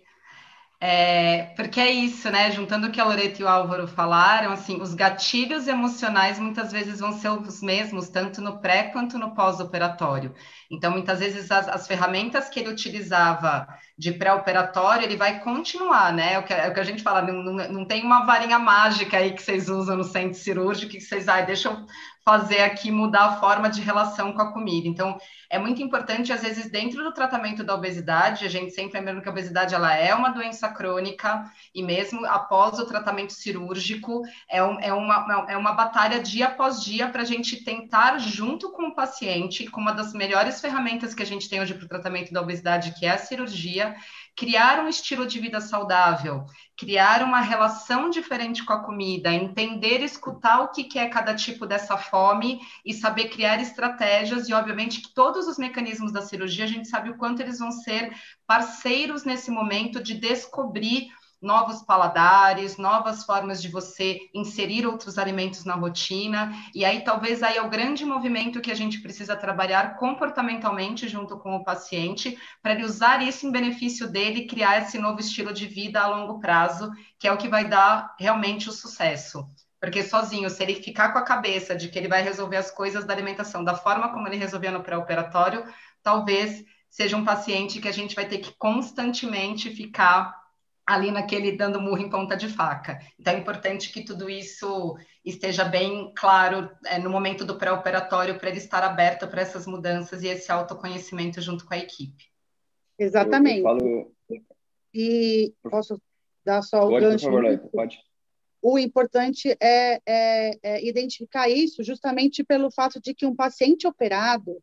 porque é isso, né? Juntando o que a Loreta e o Álvaro falaram, assim, os gatilhos emocionais muitas vezes vão ser os mesmos, tanto no pré quanto no pós-operatório. Então, muitas vezes, as ferramentas que ele utilizava de pré-operatório, ele vai continuar, né? É o que a gente fala, não tem uma varinha mágica aí que vocês usam no centro cirúrgico, que vocês, deixa eu fazer aqui, mudar a forma de relação com a comida. Então, é muito importante, às vezes, dentro do tratamento da obesidade, a gente sempre lembrando que a obesidade ela é uma doença crônica, e mesmo após o tratamento cirúrgico, é uma batalha dia após dia para a gente tentar, junto com o paciente, com uma das melhores ferramentas que a gente tem hoje para o tratamento da obesidade, que é a cirurgia, criar um estilo de vida saudável, criar uma relação diferente com a comida, entender, escutar o que é cada tipo dessa fome e saber criar estratégias, e obviamente que todos os mecanismos da cirurgia, a gente sabe o quanto eles vão ser parceiros nesse momento de descobrir novos paladares, novas formas de você inserir outros alimentos na rotina, e aí talvez aí é o grande movimento que a gente precisa trabalhar comportamentalmente junto com o paciente, para ele usar isso em benefício dele e criar esse novo estilo de vida a longo prazo, que é o que vai dar realmente o sucesso. Porque sozinho, se ele ficar com a cabeça de que ele vai resolver as coisas da alimentação da forma como ele resolvia no pré-operatório, talvez seja um paciente que a gente vai ter que constantemente ficar ali naquele dando murro em ponta de faca. Então, é importante que tudo isso esteja bem claro no momento do pré-operatório, para ele estar aberto para essas mudanças e esse autoconhecimento junto com a equipe. Exatamente. Eu falo... E posso dar só o gancho? Pode, por favor, Leite? pode. O importante é identificar isso justamente pelo fato de que um paciente operado,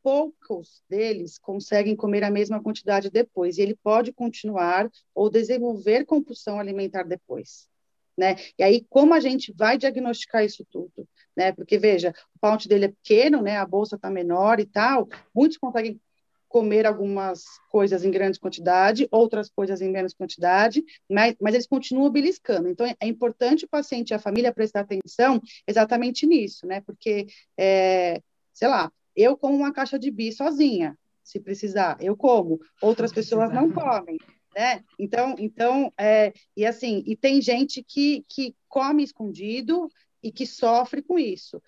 poucos deles conseguem comer a mesma quantidade depois, e ele pode continuar ou desenvolver compulsão alimentar depois, né? E aí, como a gente vai diagnosticar isso tudo, né? Porque, veja, o pouch dele é pequeno, né? A bolsa está menor e tal, muitos conseguem comer algumas coisas em grande quantidade, outras coisas em menos quantidade, mas eles continuam beliscando. Então, é importante o paciente e a família prestar atenção exatamente nisso, né? Porque, sei lá, eu como uma caixa de bis sozinha, se precisar, eu como. Outras pessoas não comem, né? Então e assim, e tem gente que come escondido e que sofre com isso.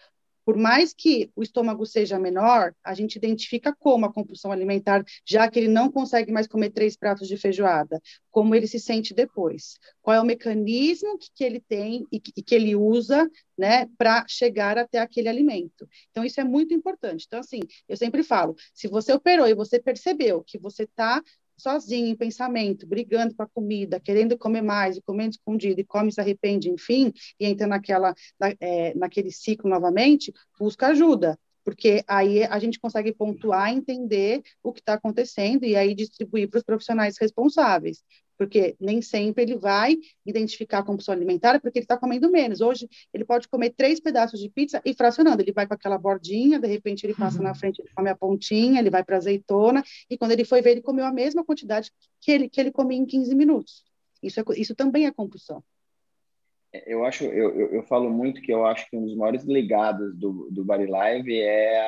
Por mais que o estômago seja menor, a gente identifica como a compulsão alimentar, já que ele não consegue mais comer 3 pratos de feijoada, como ele se sente depois. Qual é o mecanismo que ele tem e que ele usa, né, para chegar até aquele alimento. Então, isso é muito importante. Então, assim, eu sempre falo, se você operou e você percebeu que você está sozinho, em pensamento, brigando com a comida, querendo comer mais e comendo escondido, e come, se arrepende, enfim, e entra naquele ciclo novamente, busca ajuda, porque aí a gente consegue pontuar, entender o que está acontecendo e aí distribuir para os profissionais responsáveis, porque nem sempre ele vai identificar a compulsão alimentar porque ele está comendo menos. Hoje, ele pode comer 3 pedaços de pizza e fracionando. Ele vai com aquela bordinha, de repente ele passa na frente, ele come a pontinha, ele vai para a azeitona, e quando ele foi ver, ele comeu a mesma quantidade que ele comia em 15 minutos. Isso também é compulsão. Eu falo muito que eu acho que um dos maiores legados do Body Live é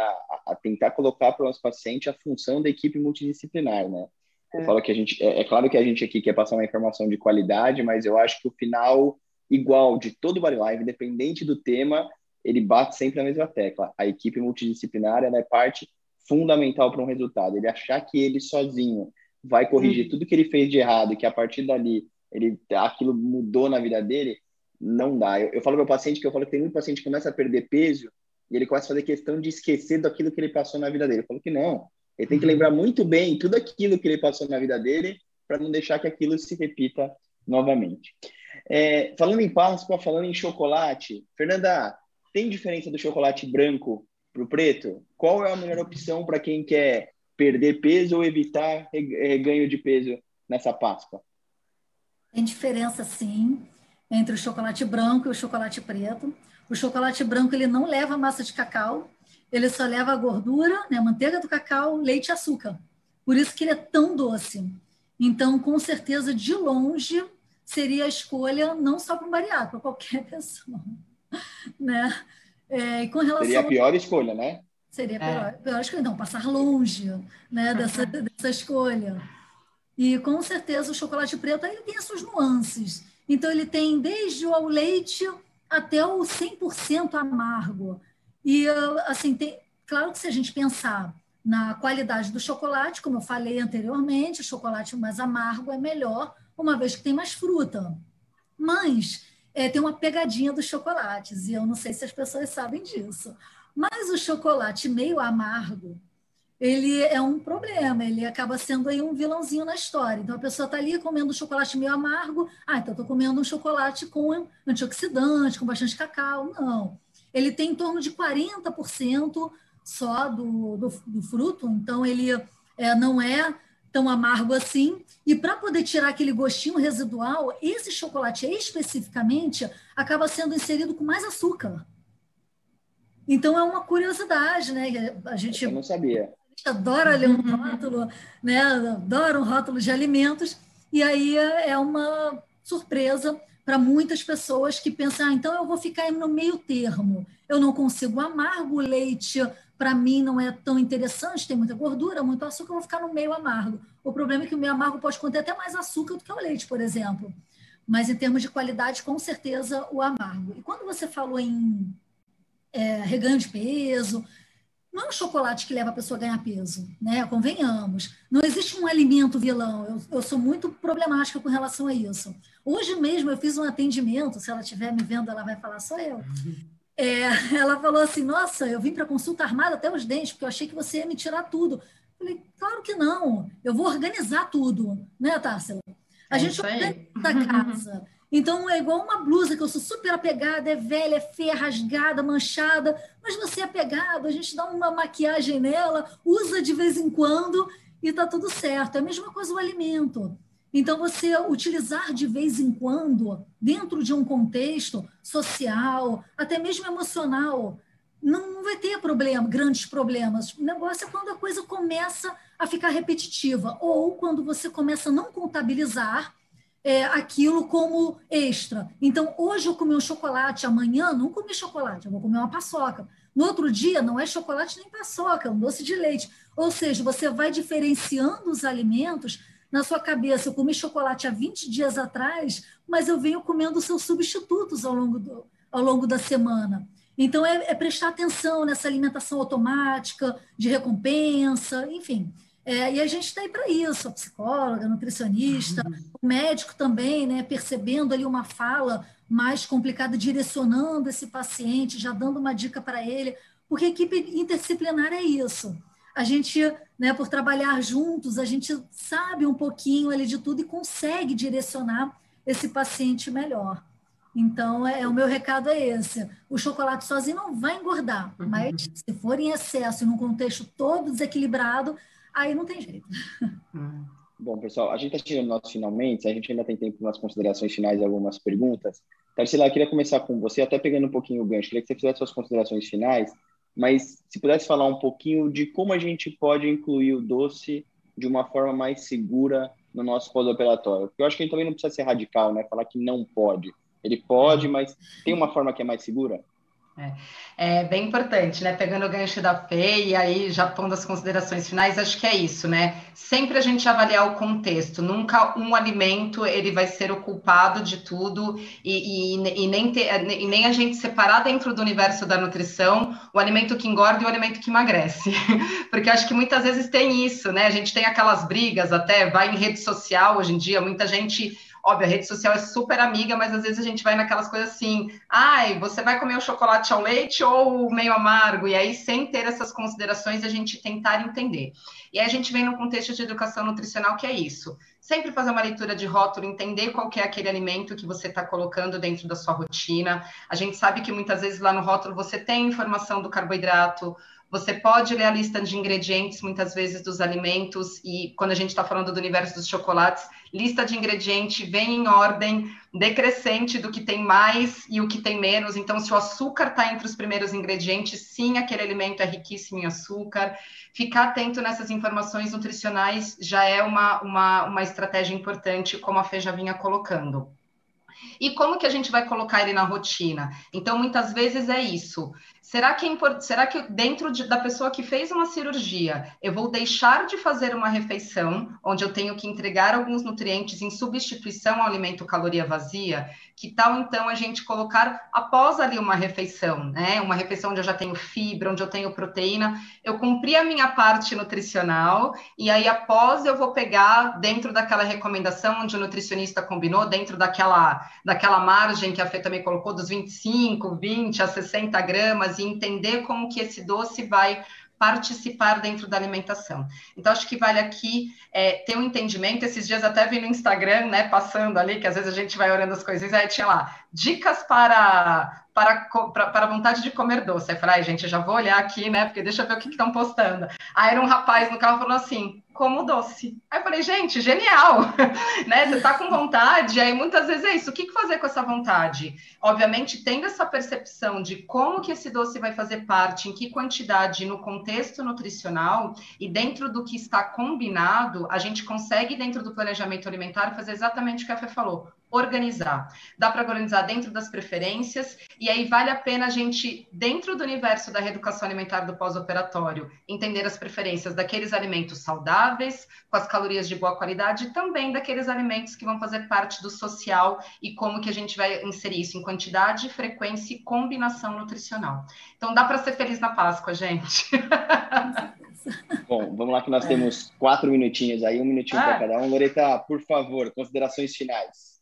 a tentar colocar para o nosso paciente a função da equipe multidisciplinar, né? Eu falo que a gente, é claro que a gente aqui quer passar uma informação de qualidade, mas eu acho que o final igual de todo o Body Live, independente do tema, ele bate sempre na mesma tecla. A equipe multidisciplinar, ela é parte fundamental para um resultado. Ele achar que ele sozinho vai corrigir tudo que ele fez de errado e que a partir dali aquilo mudou na vida dele, não dá. Eu falo para o paciente que tem muito paciente que começa a perder peso e ele começa a fazer questão de esquecer daquilo que ele passou na vida dele. Eu falo que não. Ele tem que lembrar muito bem tudo aquilo que ele passou na vida dele para não deixar que aquilo se repita novamente. Falando em Páscoa, falando em chocolate, Fernanda, tem diferença do chocolate branco para o preto? Qual é a melhor opção para quem quer perder peso ou evitar ganho de peso nessa Páscoa? Tem diferença, sim, entre o chocolate branco e o chocolate preto. O chocolate branco ele não leva massa de cacau, ele só leva a gordura, né, a manteiga do cacau, leite e açúcar. Por isso que ele é tão doce. Então, com certeza, de longe, seria a escolha não só para um bariátrico, para qualquer pessoa. Né? E com relação seria a pior escolha, né? Seria a pior escolha. Não, passar longe, né, dessa escolha. E, com certeza, o chocolate preto ele tem as suas nuances. Então, ele tem desde o leite até o 100% amargo. E, assim, claro que se a gente pensar na qualidade do chocolate, como eu falei anteriormente, o chocolate mais amargo é melhor, uma vez que tem mais fruta. Mas tem uma pegadinha dos chocolates, e eu não sei se as pessoas sabem disso. Mas o chocolate meio amargo, ele é um problema, ele acaba sendo aí um vilãozinho na história. Então, a pessoa está ali comendo um chocolate meio amargo, então estou comendo um chocolate com antioxidante, com bastante cacau. Não. Ele tem em torno de 40% só do fruto, então ele não é tão amargo assim. E para poder tirar aquele gostinho residual, esse chocolate especificamente acaba sendo inserido com mais açúcar. Então é uma curiosidade, né? Eu não sabia. A gente adora ler um rótulo, né? Adora um rótulo de alimentos. e aí é uma surpresa para muitas pessoas que pensam, então eu vou ficar no meio termo, eu não consigo amargo, o leite para mim não é tão interessante, tem muita gordura, muito açúcar, eu vou ficar no meio amargo. O problema é que o meio amargo pode conter até mais açúcar do que o leite, por exemplo. Mas em termos de qualidade, com certeza, o amargo. E quando você falou em reganho de peso, não é o chocolate que leva a pessoa a ganhar peso, né? Convenhamos. Não existe um alimento vilão. Eu sou muito problemática com relação a isso. Hoje mesmo eu fiz um atendimento, se ela estiver me vendo, ela vai falar, sou eu. Ela falou assim, nossa, eu vim para consulta armada até os dentes, porque eu achei que você ia me tirar tudo. Eu falei, claro que não, eu vou organizar tudo, né, Társila? A gente organiza a casa. Então, é igual uma blusa que eu sou super apegada, é velha, é feia, rasgada, manchada, mas você é apegado, a gente dá uma maquiagem nela, usa de vez em quando e está tudo certo. É a mesma coisa o alimento. Então, você utilizar de vez em quando, dentro de um contexto social, até mesmo emocional, não vai ter problema, grandes problemas. O negócio é quando a coisa começa a ficar repetitiva, ou quando você começa a não contabilizar aquilo como extra. Então, hoje eu comi um chocolate, amanhã não comi chocolate, eu vou comer uma paçoca. No outro dia, não é chocolate nem paçoca, é um doce de leite. Ou seja, você vai diferenciando os alimentos na sua cabeça. Eu comi chocolate há 20 dias atrás, mas eu venho comendo seus substitutos ao longo da semana. Então, é prestar atenção nessa alimentação automática, de recompensa, enfim. E a gente está aí para isso, a psicóloga, a nutricionista, o médico também, né, percebendo ali uma fala mais complicada, direcionando esse paciente, já dando uma dica para ele, porque a equipe interdisciplinar é isso. A gente, né, por trabalhar juntos, a gente sabe um pouquinho ali de tudo e consegue direcionar esse paciente melhor. Então, o meu recado é esse. O chocolate sozinho não vai engordar, mas se for em excesso, em um contexto todo desequilibrado, aí não tem jeito. Bom, pessoal, a gente está chegando no nosso finalmente, a gente ainda tem tempo nas considerações finais e algumas perguntas. Tarsila, eu queria começar com você, até pegando um pouquinho o gancho, queria que você fizesse suas considerações finais, mas se pudesse falar um pouquinho de como a gente pode incluir o doce de uma forma mais segura no nosso pós-operatório. Porque eu acho que a gente também não precisa ser radical, né? Falar que não pode. Ele pode, mas tem uma forma que é mais segura? É bem importante, né? Pegando o gancho da Fê e aí já pondo as considerações finais, acho que é isso, né? Sempre a gente avaliar o contexto, nunca um alimento ele vai ser o culpado de tudo e nem a gente separar dentro do universo da nutrição o alimento que engorda e o alimento que emagrece, porque acho que muitas vezes tem isso, né? A gente tem aquelas brigas até, vai em rede social hoje em dia, muita gente... Óbvio, a rede social é super amiga, mas às vezes a gente vai naquelas coisas assim, você vai comer o chocolate ao leite ou o meio amargo? E aí, sem ter essas considerações, a gente tentar entender. E aí a gente vem no contexto de educação nutricional, que é isso. Sempre fazer uma leitura de rótulo, entender qual que é aquele alimento que você está colocando dentro da sua rotina. A gente sabe que muitas vezes lá no rótulo você tem informação do carboidrato, você pode ler a lista de ingredientes, muitas vezes, dos alimentos, e quando a gente está falando do universo dos chocolates, lista de ingrediente vem em ordem decrescente do que tem mais e o que tem menos. Então, se o açúcar está entre os primeiros ingredientes, sim, aquele alimento é riquíssimo em açúcar. Ficar atento nessas informações nutricionais já é uma estratégia importante, como a Fê já vinha colocando. E como que a gente vai colocar ele na rotina? Então, muitas vezes é isso. Será que dentro da pessoa que fez uma cirurgia, eu vou deixar de fazer uma refeição, onde eu tenho que entregar alguns nutrientes em substituição ao alimento caloria vazia? Que tal, então, a gente colocar após ali uma refeição, né? Uma refeição onde eu já tenho fibra, onde eu tenho proteína, eu cumpri a minha parte nutricional, e aí após eu vou pegar dentro daquela recomendação onde o nutricionista combinou, dentro daquela margem que a Fê também colocou, dos 25, 20 a 60 gramas, e entender como que esse doce vai participar dentro da alimentação. Então, acho que vale aqui ter um entendimento. Esses dias até vi no Instagram, né, passando ali, que às vezes a gente vai olhando as coisas, aí tinha lá, dicas para a vontade de comer doce. Aí eu falei, ai, gente, eu já vou olhar aqui, né? Porque deixa eu ver o que estão postando. Aí era um rapaz no carro falando assim, como doce. Aí eu falei, gente, genial, né? Você tá com vontade, aí muitas vezes é isso. O que fazer com essa vontade? Obviamente, tendo essa percepção de como que esse doce vai fazer parte, em que quantidade, no contexto nutricional e dentro do que está combinado, a gente consegue, dentro do planejamento alimentar, fazer exatamente o que a Fê falou, organizar. Dá para organizar dentro das preferências, e aí vale a pena a gente, dentro do universo da reeducação alimentar do pós-operatório, entender as preferências daqueles alimentos saudáveis, com as calorias de boa qualidade, e também daqueles alimentos que vão fazer parte do social e como que a gente vai inserir isso em quantidade, frequência e combinação nutricional. Então dá para ser feliz na Páscoa, gente. Bom, vamos lá que nós temos 4 minutinhos aí, 1 minutinho para cada um. Loreta, por favor, considerações finais.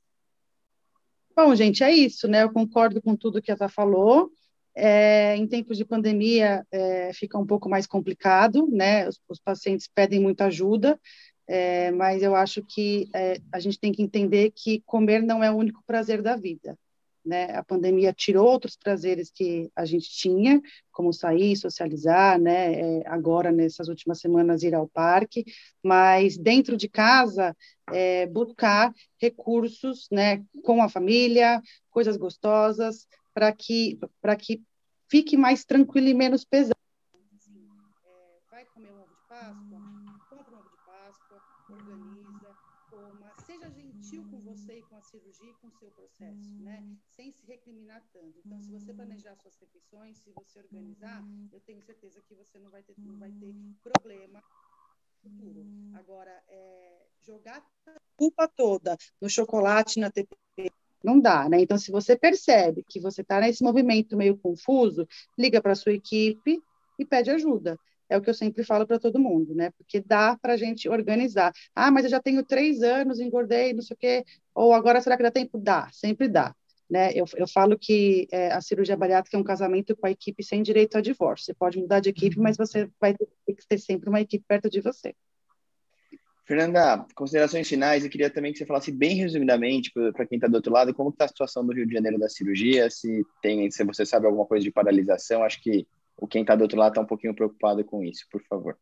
Bom, gente, é isso, né? Eu concordo com tudo que a Tá falou. Em tempos de pandemia, fica um pouco mais complicado, né? Os pacientes pedem muita ajuda, mas eu acho que a gente tem que entender que comer não é o único prazer da vida, né? A pandemia tirou outros prazeres que a gente tinha, como sair, socializar, né? Agora, nessas últimas semanas, ir ao parque, mas dentro de casa, buscar recursos, né? Com a família, coisas gostosas, para que fique mais tranquilo e menos pesado. Vai comer um ovo de Páscoa? Compra um ovo de Páscoa, organiza, coma, seja gentil com você e com a cirurgia e com o seu processo, né? Sem se recriminar tanto. Então, se você planejar suas refeições, se você organizar, eu tenho certeza que você não vai ter problema no futuro. Agora, jogar a culpa toda no chocolate, na TPP, não dá, né? Então, se você percebe que você está nesse movimento meio confuso, liga para a sua equipe e pede ajuda. É o que eu sempre falo para todo mundo, né? Porque dá para a gente organizar. Ah, mas eu já tenho 3 anos, engordei, não sei o quê. Ou agora, será que dá tempo? Dá, sempre dá. Né? Eu falo que a cirurgia bariátrica é um casamento com a equipe sem direito a divórcio. Você pode mudar de equipe, mas você vai ter que ter sempre uma equipe perto de você. Fernanda, considerações finais, eu queria também que você falasse bem resumidamente para quem está do outro lado, como está a situação do Rio de Janeiro da cirurgia, se você sabe alguma coisa de paralisação. Acho que quem está do outro lado está um pouquinho preocupado com isso, por favor.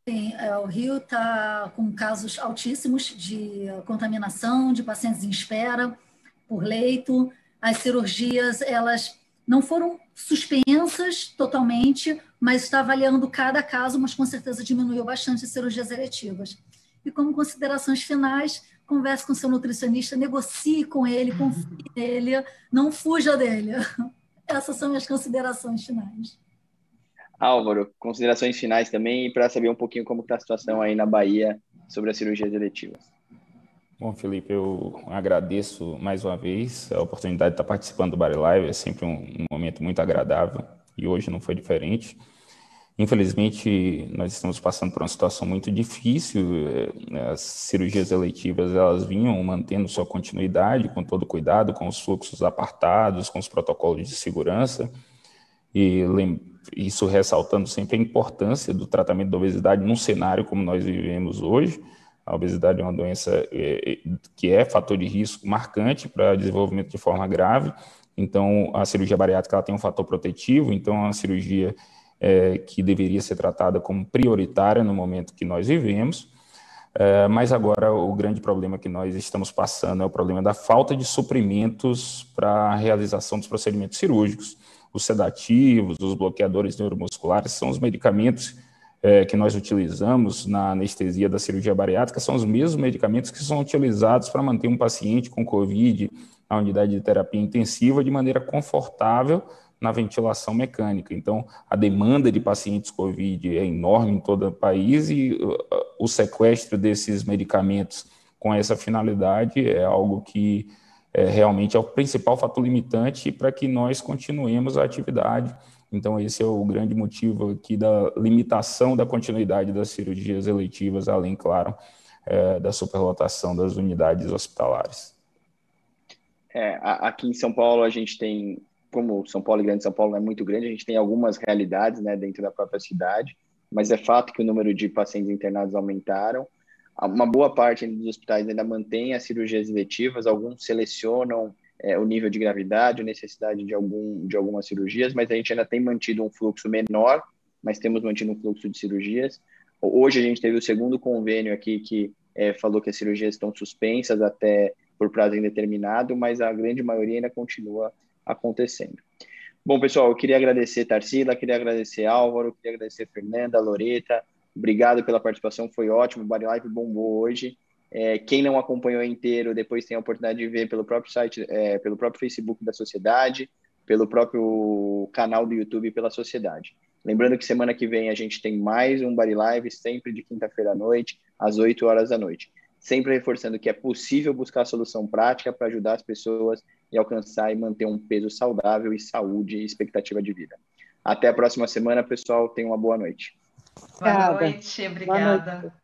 Sim, o Rio está com casos altíssimos de contaminação, de pacientes em espera por leito. As cirurgias, elas não foram suspensas totalmente, mas está avaliando cada caso, mas com certeza diminuiu bastante as cirurgias eletivas. E como considerações finais, converse com seu nutricionista, negocie com ele, confie nele, não fuja dele. Essas são minhas considerações finais. Álvaro, considerações finais também, para saber um pouquinho como está a situação aí na Bahia sobre as cirurgias eletivas. Bom, Felipe, eu agradeço mais uma vez a oportunidade de estar participando do Bari Live. É sempre um momento muito agradável e hoje não foi diferente. Infelizmente, nós estamos passando por uma situação muito difícil. As cirurgias eletivas, elas vinham mantendo sua continuidade com todo cuidado, com os fluxos apartados, com os protocolos de segurança, e isso ressaltando sempre a importância do tratamento da obesidade num cenário como nós vivemos hoje. A obesidade é uma doença que é fator de risco marcante para desenvolvimento de forma grave. Então, a cirurgia bariátrica ela tem um fator protetivo, então é uma cirurgia que deveria ser tratada como prioritária no momento que nós vivemos. Mas agora o grande problema que nós estamos passando é o problema da falta de suprimentos para a realização dos procedimentos cirúrgicos. Os sedativos, os bloqueadores neuromusculares são os medicamentos que nós utilizamos na anestesia da cirurgia bariátrica, são os mesmos medicamentos que são utilizados para manter um paciente com COVID na unidade de terapia intensiva de maneira confortável na ventilação mecânica. Então, a demanda de pacientes COVID é enorme em todo o país e o sequestro desses medicamentos com essa finalidade é algo que realmente é o principal fator limitante para que nós continuemos a atividade. Então, esse é o grande motivo aqui da limitação da continuidade das cirurgias eletivas, além, claro, da superlotação das unidades hospitalares. Aqui em São Paulo, a gente tem, como São Paulo e Grande São Paulo é muito grande, a gente tem algumas realidades, né, dentro da própria cidade, mas é fato que o número de pacientes internados aumentaram. Uma boa parte dos hospitais ainda mantém as cirurgias eletivas, alguns selecionam o nível de gravidade, a necessidade de algumas cirurgias, mas a gente ainda tem mantido um fluxo menor, mas temos mantido um fluxo de cirurgias. Hoje a gente teve o segundo convênio aqui que falou que as cirurgias estão suspensas até por prazo indeterminado, mas a grande maioria ainda continua acontecendo. Bom, pessoal, eu queria agradecer Tarsila, queria agradecer Álvaro, queria agradecer Fernanda, Loreta, obrigado pela participação, foi ótimo, o Body Life bombou hoje. Quem não acompanhou inteiro, depois tem a oportunidade de ver pelo próprio site, pelo próprio Facebook da Sociedade, pelo próprio canal do YouTube pela Sociedade. Lembrando que semana que vem a gente tem mais um Body Live, sempre de quinta-feira à noite, às 8 horas da noite. Sempre reforçando que é possível buscar solução prática para ajudar as pessoas e alcançar e manter um peso saudável e saúde e expectativa de vida. Até a próxima semana, pessoal. Tenham uma boa noite. Boa noite, obrigada. Boa noite.